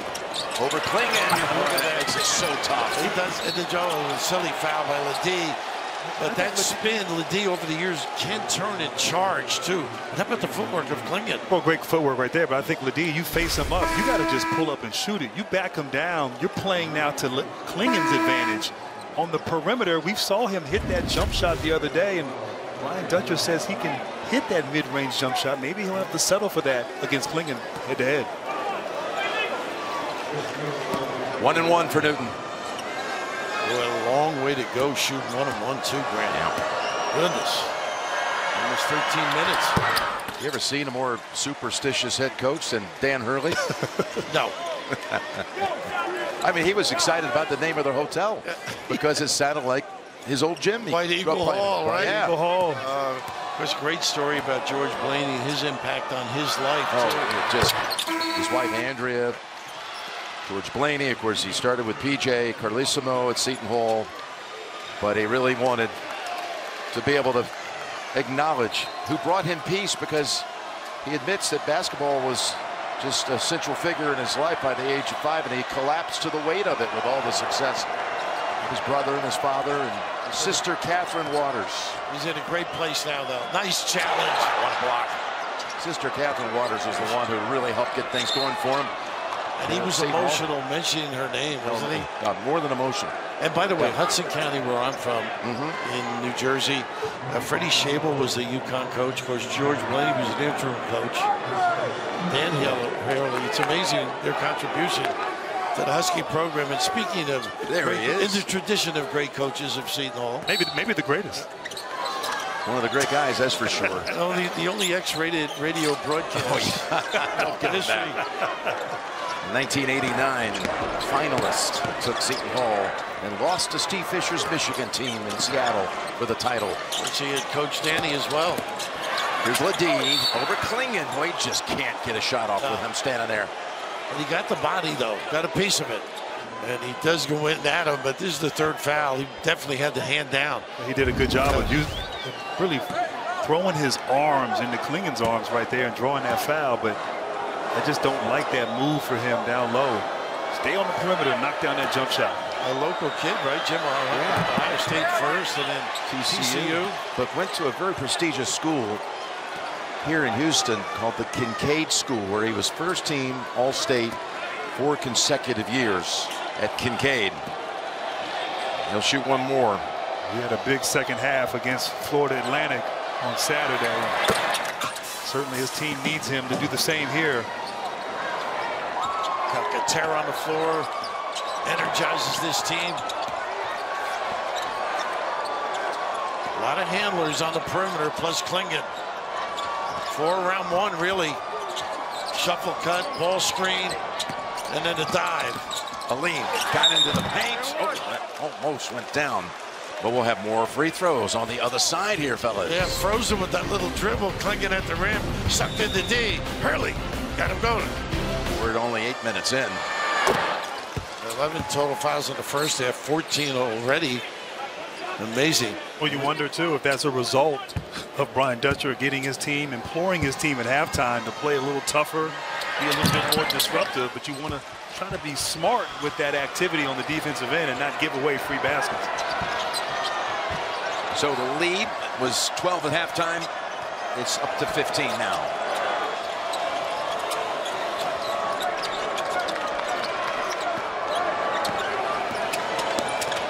over Klingon. It's just so tough. He does. And the a silly foul by Ladie. But that spin, Ladie over the years can turn and charge too. How about the footwork of Klingon? Well, great footwork right there. But I think Ladie, you face him up, you got to just pull up and shoot it. You back him down. You're playing now to Klingon's advantage. On the perimeter, we saw him hit that jump shot the other day, and Ryan Dutcher says he can hit that mid-range jump shot. Maybe he'll have to settle for that against Klingon head-to-head. 1-and-1 for Newton. Boy, a long way to go shooting 1-and-1 too, Grant. Goodness. Almost 13 minutes. You ever seen a more superstitious head coach than Dan Hurley? No. I mean, he was excited about the name of their hotel because it sounded like his old gym. White Eagle Hall, right? Yeah. Eagle Hall. There's a great story about George Blaney and his impact on his life. Just his wife Andrea, George Blaney. Of course, he started with PJ Carlissimo at Seton Hall, but he really wanted to be able to acknowledge who brought him peace, because he admits that basketball was just a central figure in his life by the age of 5, and he collapsed to the weight of it with all the success of his brother and his father and his sister Catherine Waters. He's in a great place now, though. Nice challenge. One block. Sister Catherine Waters was the one who really helped get things going for him. And he was emotional mentioning her name, wasn't he? More than emotional. And by the way, Hudson County, where I'm from, in New Jersey, Freddie Shable was the UConn coach. Of course, George Blaney was an interim coach. Dan Hurley, it's amazing their contribution to the Husky program. And speaking of, there he is, in the tradition of great coaches of Seton Hall, maybe the greatest. One of the great guys, that's for sure. The only X-rated radio broadcast in history. 1989 finalist took Seton Hall and lost to Steve Fisher's Michigan team in Seattle for the title. Which he had coached Danny as well. Here's Ladie over Klingon. Boy, he just can't get a shot off with him standing there. And he got the body, though. Got a piece of it. And he does go in at him, but this is the third foul. He definitely had the hand down. He did a good job of really throwing his arms into Klingon's arms right there and drawing that foul, but I just don't like that move for him down low. stay on the perimeter and knock down that jump shot. A local kid, right? Jim Ohio State first and then TCU. But went to a very prestigious school here in Houston called the Kincaid School, where he was first team All-State 4 consecutive years at Kincaid. He'll shoot one more. He had a big second half against Florida Atlantic on Saturday. Certainly his team needs him to do the same here. Calcaterra on the floor energizes this team. A lot of handlers on the perimeter, plus Klingon. 4 around 1, really. Shuffle cut, ball screen, and then the dive. Aline got into the paint. Oh, that almost went down. But we'll have more free throws on the other side here, fellas. Yeah, frozen with that little dribble, Klingon at the rim, sucked into D. Hurley got him going. We're only 8 minutes in. 11 total fouls in the first half, 14 already. Amazing. Well, you wonder, too, if that's a result of Brian Dutcher getting his team, imploring his team at halftime to play a little tougher, be a little bit more disruptive, but you want to try to be smart with that activity on the defensive end and not give away free baskets. So the lead was 12 at halftime. It's up to 15 now.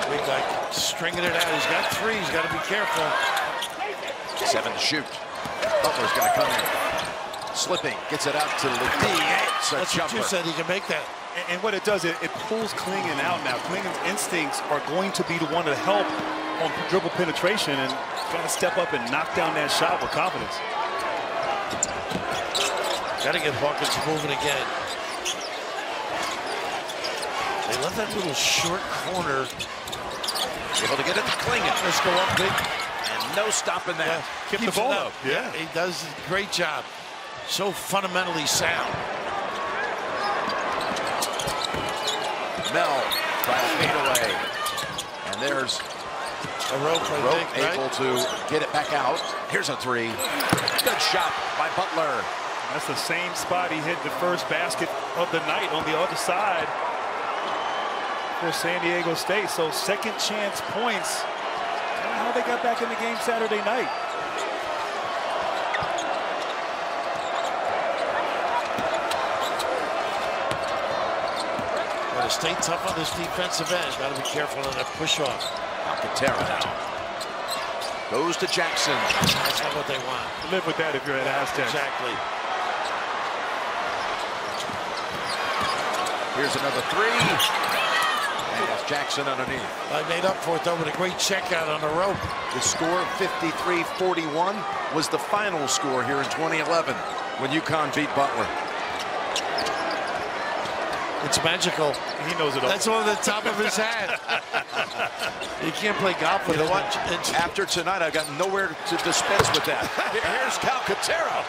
Big guy stringing it out. He's got 3. He's got to be careful. 7 to shoot. Butler's going to come in. Slipping. Gets it out to Ledee. That's what you said. He can make that. And what it does, it pulls Klingon out now. Klingon's instincts are going to be the one to help on dribble penetration, and got to step up and knock down that shot with confidence. Got to get Hawkins moving again. They left that little short corner. Able to get it to Klingon. Let's go up big. And no stopping that. Yeah, Keep the ball up. Yeah, he does a great job. So fundamentally sound. Mel tries to fade away. And there's a rope able to get it back out. Here's a 3. Good shot by Butler. That's the same spot he hit the first basket of the night on the other side for San Diego State. So second chance points. Kind of how they got back in the game Saturday night. Got to stay tough on this defensive end. Got to be careful on that push off. Calcaterra now. Goes to Jackson. That's not what they want. Live with that if you're at Aztec. Exactly. Here's another 3. And it's Jackson underneath. I made up for it, though, with a great check out on the rope. The score, 53-41, was the final score here in 2011 when UConn beat Butler. It's magical. He knows it all. That's on the top of his head. You can't play golf with You know it. what? After tonight, I've got nowhere to dispense with that. Here's Calcaterra.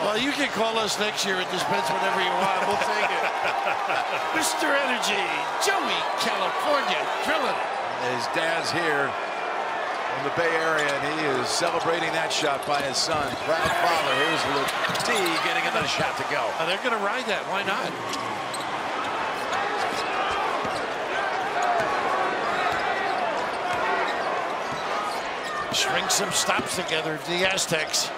Well, you can call us next year and dispense whatever you want. We'll take it. Mr. Energy, Joey, California, drilling it. His dad's here in the Bay Area, and he is celebrating that shot by his son. Proud father. Here's Ledee getting another shot to go. Oh, they're going to ride that. Why not? String some stops together, the Aztecs.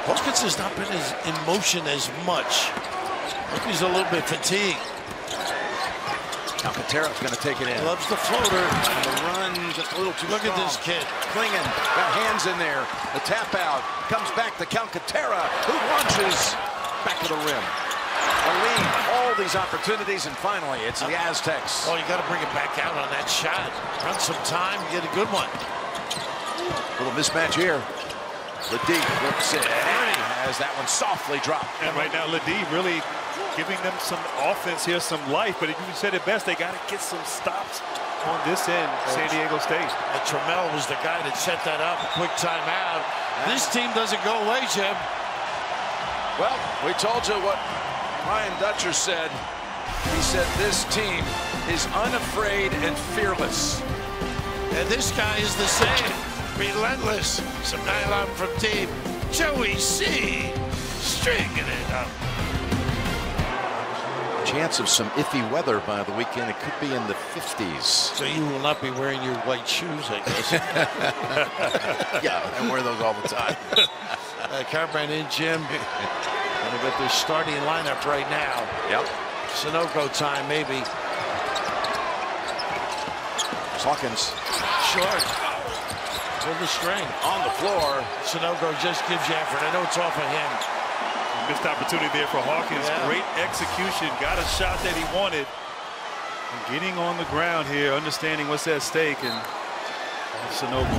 Hawkins has not been in motion as much. I think he's a little bit fatigued. Calcaterra's going to take it in. Loves the floater. And the run just a little too Look strong. at this kid. Klingon got hands in there. The tap out comes back to Calcaterra, who launches back to the rim. Aline, all these opportunities, and finally, it's the Aztecs. Oh, you got to bring it back out on that shot. Run some time, get a good one. Little mismatch here. Ledee flips it, and he has that one softly dropped. And right now, Ledee really giving them some offense here, some life. But if you said it best, they got to get some stops on this end, San Diego State. And Trammell was the guy that set that up. Quick timeout. This team doesn't go away, Jim. Well, we told you what Brian Dutcher said. He said this team is unafraid and fearless. And this guy is the same. Relentless. Some nylon from team Joey C. Stringing it up. chance of some iffy weather by the weekend. It could be in the 50s. So you will not be wearing your white shoes, I guess. Yeah, I wear those all the time. Carbrand in, Jim. And they've got their starting lineup right now. Yep. Sunoco time, maybe. Hawkins. Short. Pull the string. On the floor. Sunoco just gives you effort. I know it's off of him. Missed opportunity there for Hawkins. Yeah. Great execution. Got a shot that he wanted. And getting on the ground here, understanding what's at stake. And Sunoco.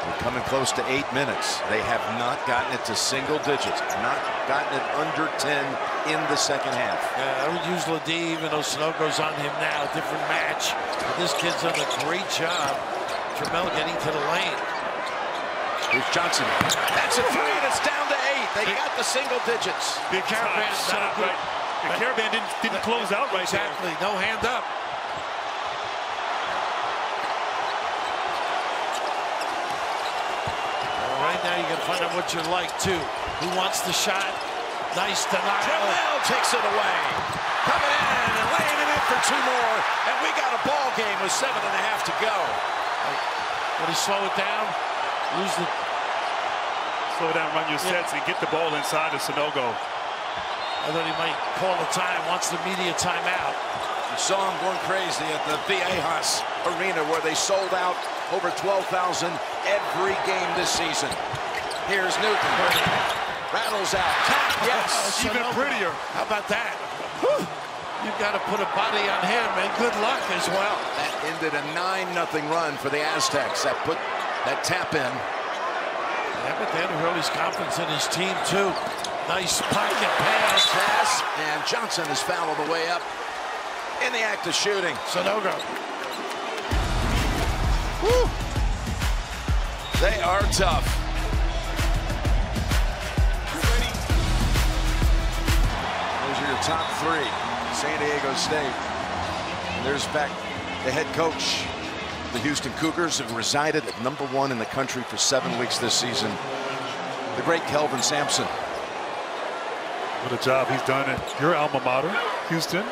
We're coming close to 8 minutes. They have not gotten it to single digits. Not gotten it under 10 in the second half. I would use Ladie, even though Sunoco's on him now. Different match. But this kid's done a great job. Trammell getting to the lane. Here's Johnson. That's a three, and it's down to 8. They got the single digits. Big Caraband shot, right? And Caraband didn't close out right exactly. There. No hand up. Right now, you got to find out what you're like, too. Who wants the shot? Nice denial. Trammell takes it away. Coming in and laying it in for 2 more. And we got a ball game with 7.5 to go. When he slow it down, lose the... Slow down, run your sets, and get the ball inside of Sunoco. I thought he might call the time, wants the media timeout. You saw him going crazy at the Viejas Arena, where they sold out over 12,000 every game this season. Here's Newton. Rattles out. Tap, yes. Even prettier. How about that? Whew. You've got to put a body on him, and good luck as well. That ended a 9-0 run for the Aztecs. That put that tap in. Yeah, but Dan Hurley's confidence in his team, too. Nice pocket pass. And Johnson is fouled on the way up in the act of shooting. Sunoco. Woo. They are tough. Those are your top 3. San Diego State. And there's back the head coach. The Houston Cougars have resided at #1 in the country for 7 weeks this season. The great Kelvin Sampson. What a job he's done at your alma mater, Houston.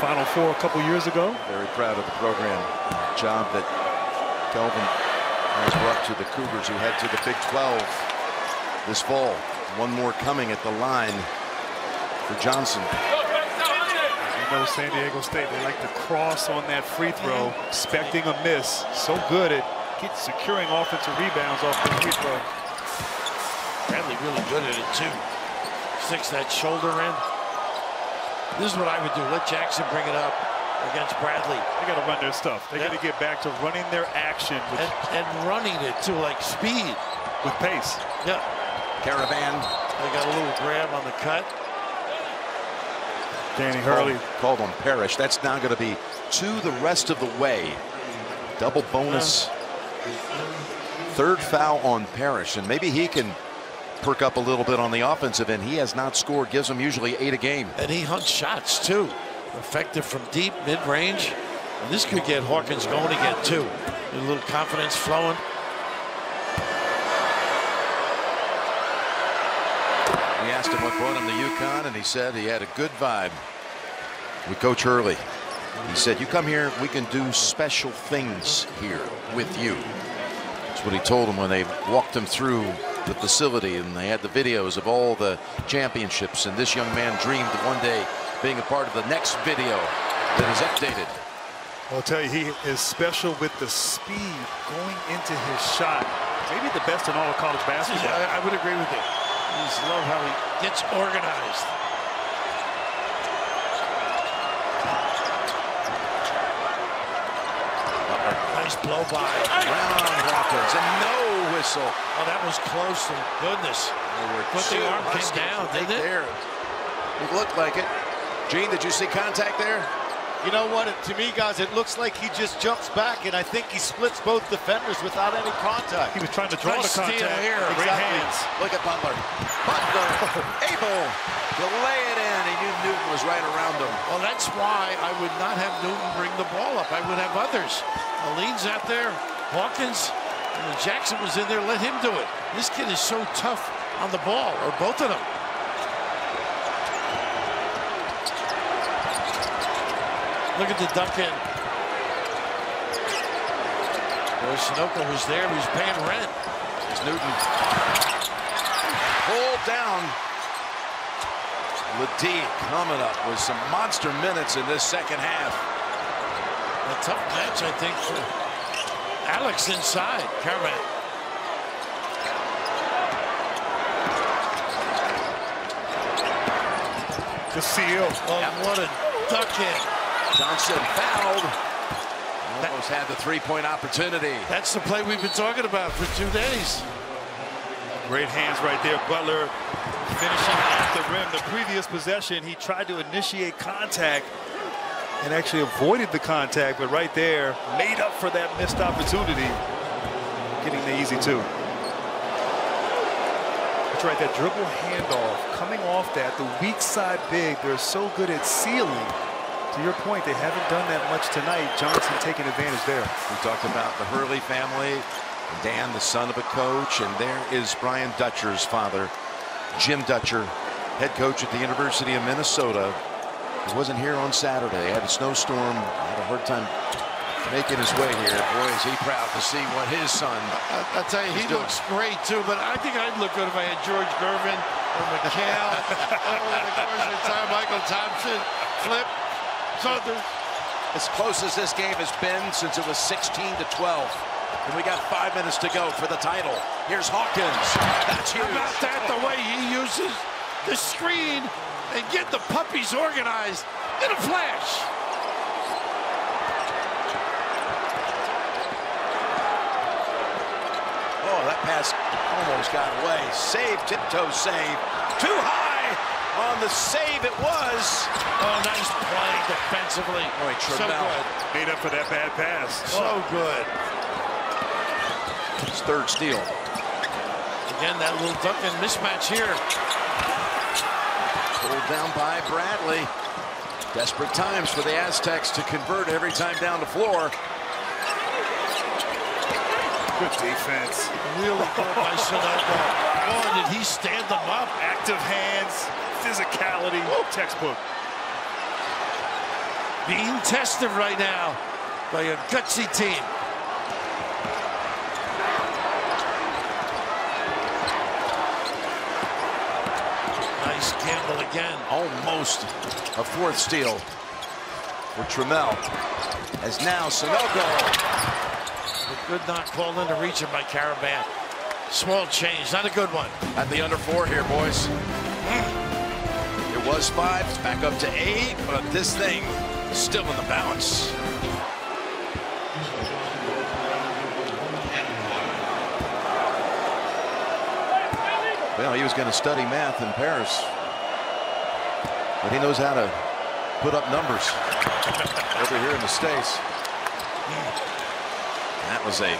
Final Four a couple years ago. Very proud of the program. Job that Kelvin has brought to the Cougars, who head to the Big 12 this fall. One more coming at the line for Johnson. You know, San Diego State, they like to cross on that free throw, expecting a miss. So good at securing offensive rebounds off the free throw. Bradley really good at it, too. Sticks that shoulder in. This is what I would do. Let Jackson bring it up against Bradley. They got to run their stuff. They got to get back to running their action. And running it, too, like speed. With pace. Yeah. Caraband. They got a little grab on the cut. Danny Hurley. Called on Parrish. That's now going to be 2 the rest of the way. Double bonus. 3rd foul on Parrish. And maybe he can perk up a little bit on the offensive end. He has not scored. Gives him usually 8 a game. And he hunts shots, too. Effective from deep, mid-range. And this could get Hawkins going again, too. A little confidence flowing. We asked him what brought him to UConn, and he said he had a good vibe with Coach Hurley. He said, you come here, we can do special things here with you. That's what he told him when they walked him through the facility, and they had the videos of all the championships, and this young man dreamed of one day being a part of the next video that is updated. I'll tell you, he is special with the speed going into his shot. Maybe the best in all of college basketball. I would agree with you. I just love how he gets organized. Nice blow by. Around Hawkins, and no whistle. Oh, that was close, thank goodness. But the arm came down, didn't it? There. It looked like it. Gene, did you see contact there? You know what? To me, guys, it looks like he just jumps back, and I think he splits both defenders without any contact. He was trying to draw the contact. Here. Great Exactly. hands. Look at Butler. Butler able to lay it in. He knew Newton was right around him. Well, that's why I would not have Newton bring the ball up. I would have others. Aline's out there. Hawkins. And when Jackson was in there, let him do it. This kid is so tough on the ball, or both of them. Look at the duck in. Boy, Sunoco was there. He was paying rent. It's Newton. Pulled down. Ledee coming up with some monster minutes in this second half. A tough match, I think, for Alex inside. Caravan. The seal. Oh, what a duck in. Johnson fouled. Almost had the three-point opportunity. That's the play we've been talking about for 2 days. Great hands right there. Butler finishing at the rim. The previous possession, he tried to initiate contact and actually avoided the contact, but right there made up for that missed opportunity, getting the easy two. That's right, that dribble handoff, coming off that, the weak side big, they're so good at sealing. To your point, they haven't done that much tonight. Johnson taking advantage there. We talked about the Hurley family. Dan, the son of a coach, and there is Brian Dutcher's father, Jim Dutcher, head coach at the University of Minnesota. He wasn't here on Saturday. Had a snowstorm. Had a hard time making his way here. Boy, is he proud to see what his son. I'll tell you, he looks great too. But I think I'd look good if I had George Gervin or McHale. Over the course of time, Michael Thompson, Flip, Saunders. As close as this game has been since it was 16-12. And we got 5 minutes to go for the title. Here's Hawkins. That's huge. How about that, the way he uses the screen and get the puppies organized in a flash. Oh, that pass almost got away. Save, tiptoe save. Too high on the save it was. Oh, nice play defensively. Boy, so good. Made up for that bad pass. So good. His third steal. Again, that little Duncan mismatch here. Pulled down by Bradley. Desperate times for the Aztecs to convert every time down the floor. Good defense. Really good by Sunoco. Oh, did he stand them up? Active hands, physicality, textbook. Being tested right now by a gutsy team. Nice gamble again. Almost a fourth steal for Trammell. As now Sunoco. A good knock called into reach by Caravan. Small change, not a good one. At the under 4 here, boys. It was 5, it's back up to 8, but this thing is still in the balance. Well, he was going to study math in Paris, but he knows how to put up numbers over here in the States. That was a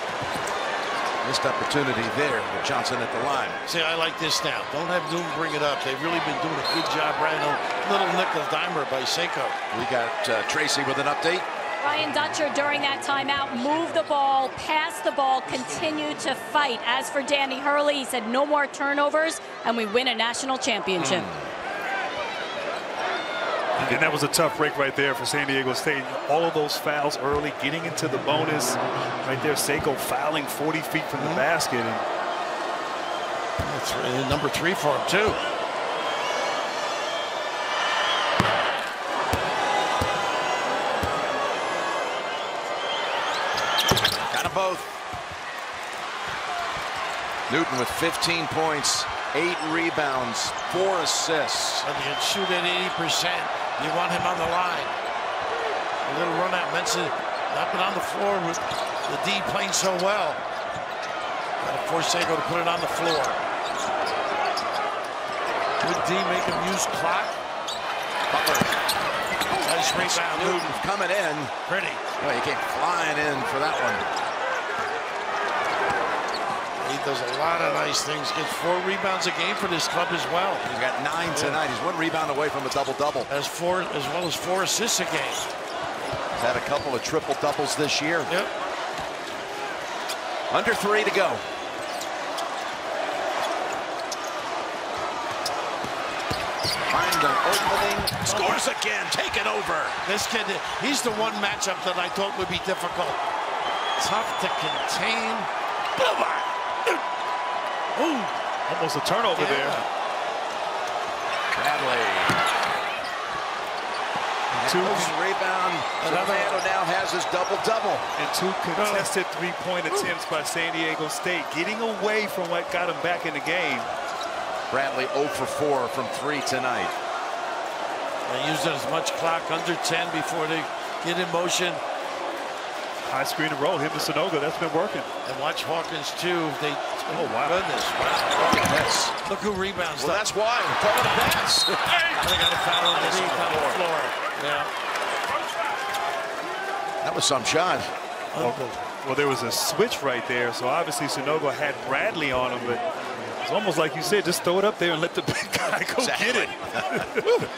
missed opportunity there with Johnson at the line. See, I like this now. Don't have Newton bring it up. They've really been doing a good job right now. Little nickel dimer by Seiko. We got Tracy with an update. Brian Dutcher during that timeout moved the ball, passed the ball, continued to fight. As for Danny Hurley, he said no more turnovers and we win a national championship. And that was a tough break right there for San Diego State. All of those fouls early, getting into the bonus. Right there, Seiko fouling 40 feet from the basket. And that's number 3 for him, too. Got them both. Newton with 15 points, 8 rebounds, 4 assists. And you can shoot at 80%. You want him on the line. A little run out. Mensa not been on the floor with the D playing so well. Got to force Seiko to put it on the floor. Good D, make him use clock. Butler. Nice rebound. Newton coming in. Pretty. Oh, he came flying in for that one. He does a lot of nice things. Gets 4 rebounds a game for this club as well. He's got 9 tonight. He's 1 rebound away from a double-double. As well as 4 assists a game. He's had a couple of triple-doubles this year. Yep. Under 3 to go. Find an opening. Scores Fires again, taken over. This kid, he's the one matchup that I thought would be difficult. Tough to contain. Ooh, almost a turnover there. Bradley. Rebound. Fernando now has his double-double. And 2 contested three-point attempts by San Diego State, getting away from what got him back in the game. Bradley 0 for 4 from 3 tonight. They used as much clock, under 10 before they get in motion. High screen and roll, him to Sanogo, that's been working. And watch Hawkins too. Oh wow. Goodness. Wow. Yes. Look who rebounds. Well, that's why. Call it a pass. They got a foul underneath on the floor. Yeah. That was some shot. Well, there was a switch right there, so obviously Sanogo had Bradley on him, but it's almost like you said, just throw it up there and let the big guy go get it.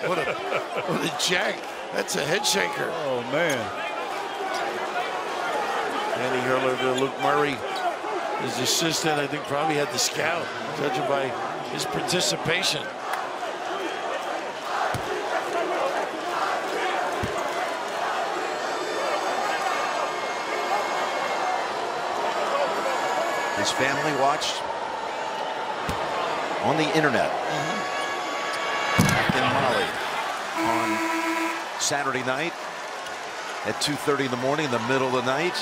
What a jack. That's a head shaker. Oh, man. Danny Hurler to Luke Murray. His assistant, I think, probably had the scout, judging by his participation. His family watched on the internet in Mali on Saturday night at 2:30 in the morning, in the middle of the night.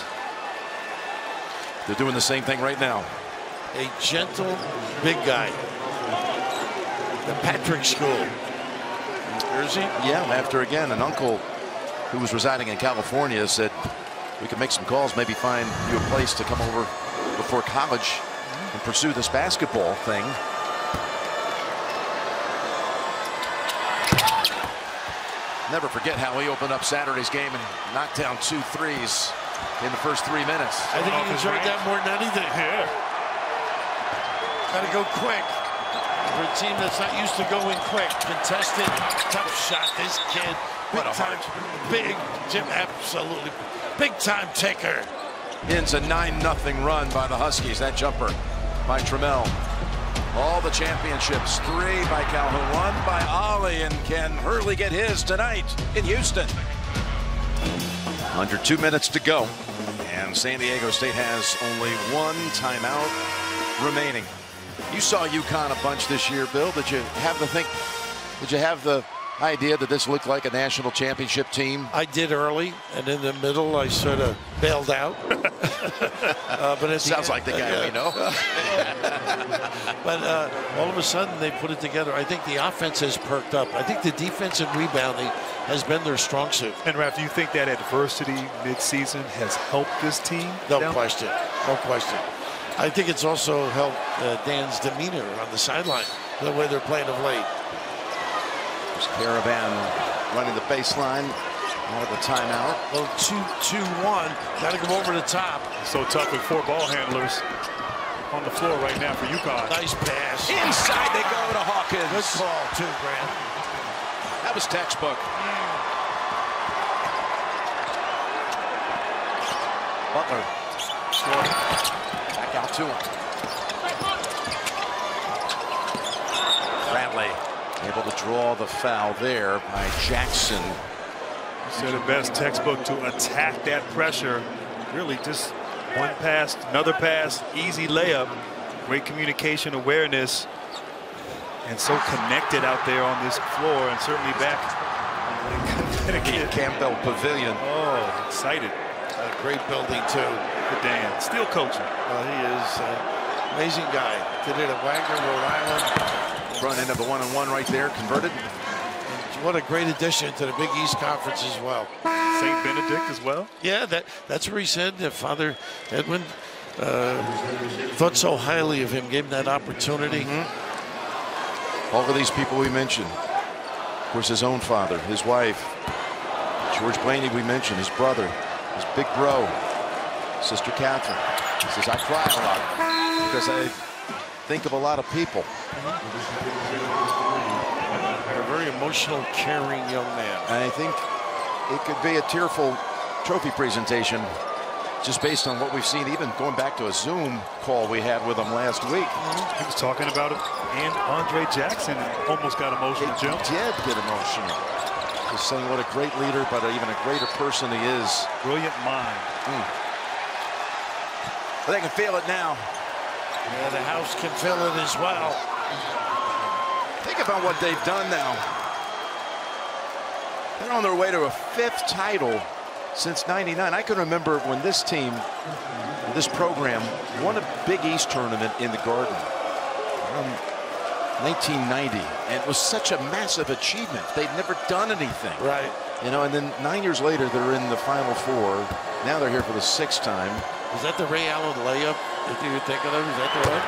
They're doing the same thing right now. A gentle big guy. The Patrick School. Jersey? Yeah, after again an uncle who was residing in California said we could make some calls, maybe find you a place to come over before college and pursue this basketball thing. Never forget how he opened up Saturday's game and knocked down 2 threes in the first 3 minutes. I think he enjoyed that more than anything. Yeah. Got to go quick. For a team that's not used to going quick. Contested, tough shot. This kid, big time, big, Jim, absolutely big time taker. Ends a 9-0 run by the Huskies. That jumper by Trammell. All the championships, 3 by Calhoun, 1 by Ollie, and can Hurley get his tonight in Houston? Under 2 minutes to go, and San Diego State has only 1 timeout remaining. You saw UConn a bunch this year, Bill. Did you have the idea that this looked like a national championship team? I did early, and in the middle, I sort of bailed out. But it sounds like the guy we know. But all of a sudden, they put it together. I think the offense has perked up. I think the defensive rebounding has been their strong suit. And Raph, do you think that adversity mid-season has helped this team? No question. No question. I think it's also helped Dan's demeanor on the sideline, the way they're playing of late. Caravan running the baseline out of the timeout. Little 2-2-1. Got to go over the top. So tough with 4 ball handlers on the floor right now for UConn. Nice pass. Inside they go to Hawkins. Good call too, Grant. That was textbook. Butler. Back out to him. Bradley. Able to draw the foul there by Jackson. Said it best, textbook to attack that pressure. Really just one pass, another pass, easy layup. Great communication awareness. And so connected out there on this floor, and certainly back in Campbell Pavilion. Oh, excited. Great building too. Good Dan. Still coaching. He is an amazing guy. Did it at Wagner, Rhode Island. Run into the 1-on-1 right there, converted. And what a great addition to the Big East Conference as well. St. Benedict as well? Yeah, that's where he said that Father Edwin thought so highly of him, gave him that opportunity. All of these people we mentioned. Of course, his own father, his wife, George Blaney we mentioned, his brother, his big bro, Sister Catherine. He says, I cry a lot because I think of a lot of people. A very emotional, caring young man. And I think it could be a tearful trophy presentation just based on what we've seen, even going back to a Zoom call we had with him last week. He was talking about it, and Andre Jackson almost got emotional, Jim. He did get emotional. saying what a great leader, but even a greater person he is. Brilliant mind. They can feel it now. Yeah, the house can feel it as well. Think about what they've done now. They're on their way to a 5th title since '99. I can remember when this team, this program, won a Big East tournament in the Garden. 1990, and it was such a massive achievement. They'd never done anything. Right. You know, and then 9 years later, they're in the Final Four. Now they're here for the 6th time. Was that the Ray Allen layup that you were thinking of? Is that the one?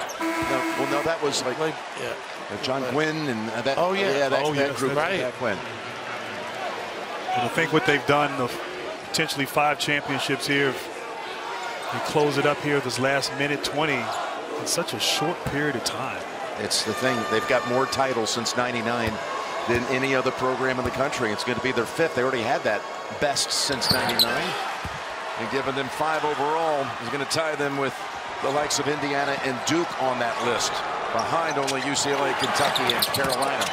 No, well, no, that was like yeah. John Gwynn and that. Oh, yeah. That group right. back when. And I think what they've done, the potentially 5 championships here, they close it up here this last minute 20 in such a short period of time. It's the thing. They've got more titles since '99 than any other program in the country. It's going to be their 5th. They already had that best since '99. And giving them 5 overall is going to tie them with the likes of Indiana and Duke on that list, behind only UCLA, Kentucky, and Carolina.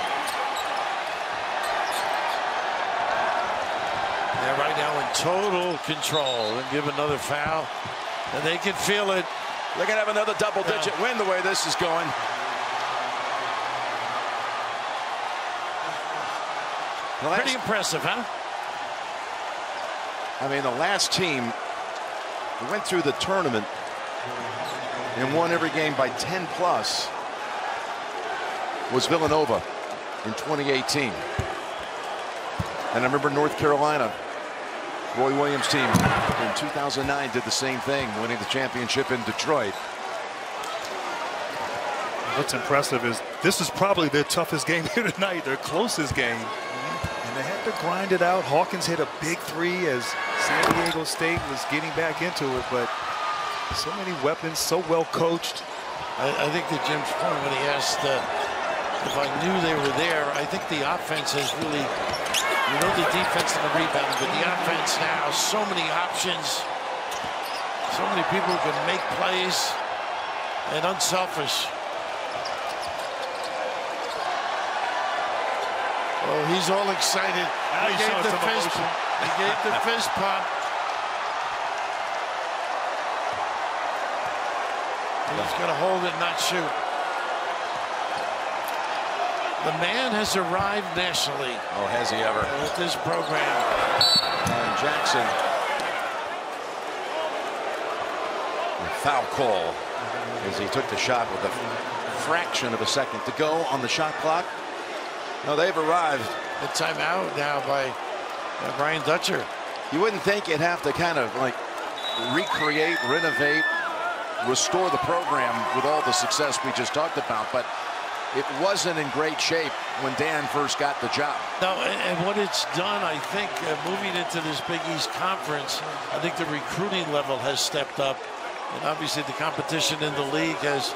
They're right now in total control, and give another foul, and they can feel it. They're going to have another double-digit win the way this is going. Pretty impressive, huh? I mean, the last team who went through the tournament and won every game by 10 plus was Villanova in 2018. And I remember North Carolina, Roy Williams' team in 2009 did the same thing, winning the championship in Detroit. What's impressive is this is probably their toughest game here tonight, their closest game. And they had to grind it out. Hawkins hit a big 3 as San Diego State was getting back into it, but so many weapons, so well coached. I think that Jim's point when he asked if I knew they were there, I think the offense has really, you know, the defense and the rebounding, but the offense now, so many options, so many people who can make plays and unselfish. Oh, he's all excited. Now He gave the fist. He gave the fist pump. He's going to hold it, not shoot. The man has arrived nationally. Oh, has he ever? With this program. And Jackson. A foul call as he took the shot with a fraction of a second to go on the shot clock. No, they've arrived. The timeout now by Brian Dutcher. You wouldn't think you'd have to kind of like recreate, renovate, restore the program with all the success we just talked about, but it wasn't in great shape when Dan first got the job. No, and what it's done, I think, moving into this Big East Conference, I think the recruiting level has stepped up, and obviously the competition in the league has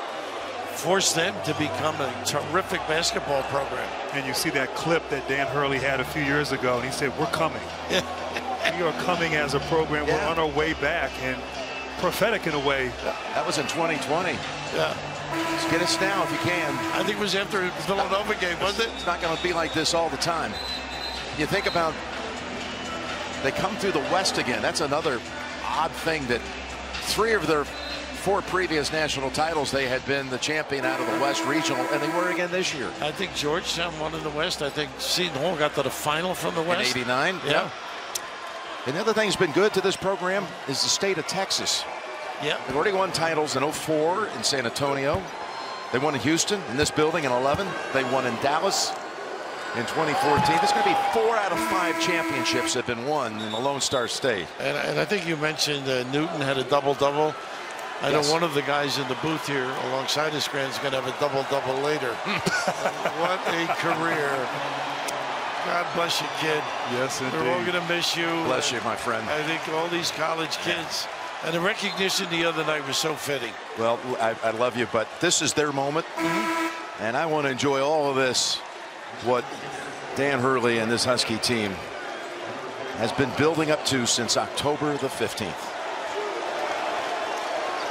forced them to become a terrific basketball program. And you see that clip that Dan Hurley had a few years ago, and he said, "We're coming. We are coming as a program. We're on our way back," and prophetic in a way. That was in 2020. Yeah. Just get us now if you can. I think it was after the Villanova game, wasn't it? It's not going to be like this all the time. You think about, they come through the West again. That's another odd thing, that 3 of their 4 previous national titles, they had been the champion out of the West Regional, and they were again this year. I think Georgetown won in the West. I think Seton Hall got to the final from the West. In '89. Yeah. And the other thing that's been good to this program is the state of Texas. Yeah. They've already won titles in '04 in San Antonio. They won in Houston, in this building, in '11. They won in Dallas in 2014. There's going to be 4 out of 5 championships that have been won in the Lone Star State. And I think you mentioned Newton had a double-double. I know one of the guys in the booth here alongside his grand is going to have a double-double later. What a career. God bless you, kid. Yes, indeed. We're all going to miss you. Bless you, my friend. I think all these college kids. And the recognition the other night was so fitting. Well, I love you, but this is their moment. And I want to enjoy all of this, what Dan Hurley and this Husky team has been building up to since October the 15th.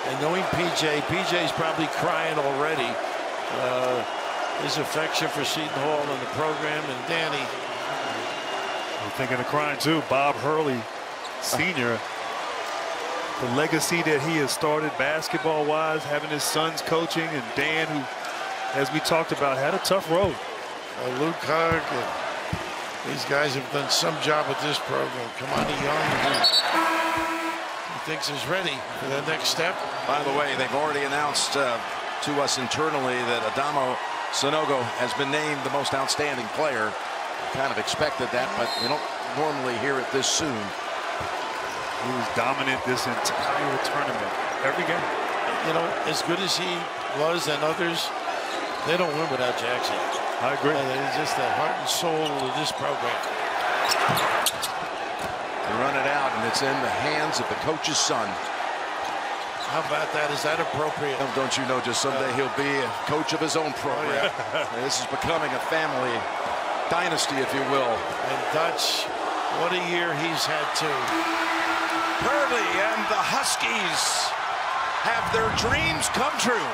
And knowing PJ's probably crying already. His affection for Seton Hall and the program, and Danny. thinking of crying too. Bob Hurley, Sr., the legacy that he has started basketball-wise, having his sons coaching, and Dan, who, as we talked about, had a tough road. Luke Hogg and these guys have done some job with this program. Kamani Young, who thinks is ready for the next step. By the way, they've already announced to us internally that Adamo Sanogo has been named the most outstanding player. Kind of expected that, but we don't normally hear it this soon. He was dominant this entire tournament, every game. You know, as good as he was and others, they don't win without Jackson. I agree. He's just the heart and soul of this program. They run it out, and it's in the hands of the coach's son. How about that? Is that appropriate? Don't you know, just someday he'll be a coach of his own program. Oh, yeah. This is becoming a family dynasty, if you will. And Dutch, what a year he's had, too. Hurley and the Huskies have their dreams come true.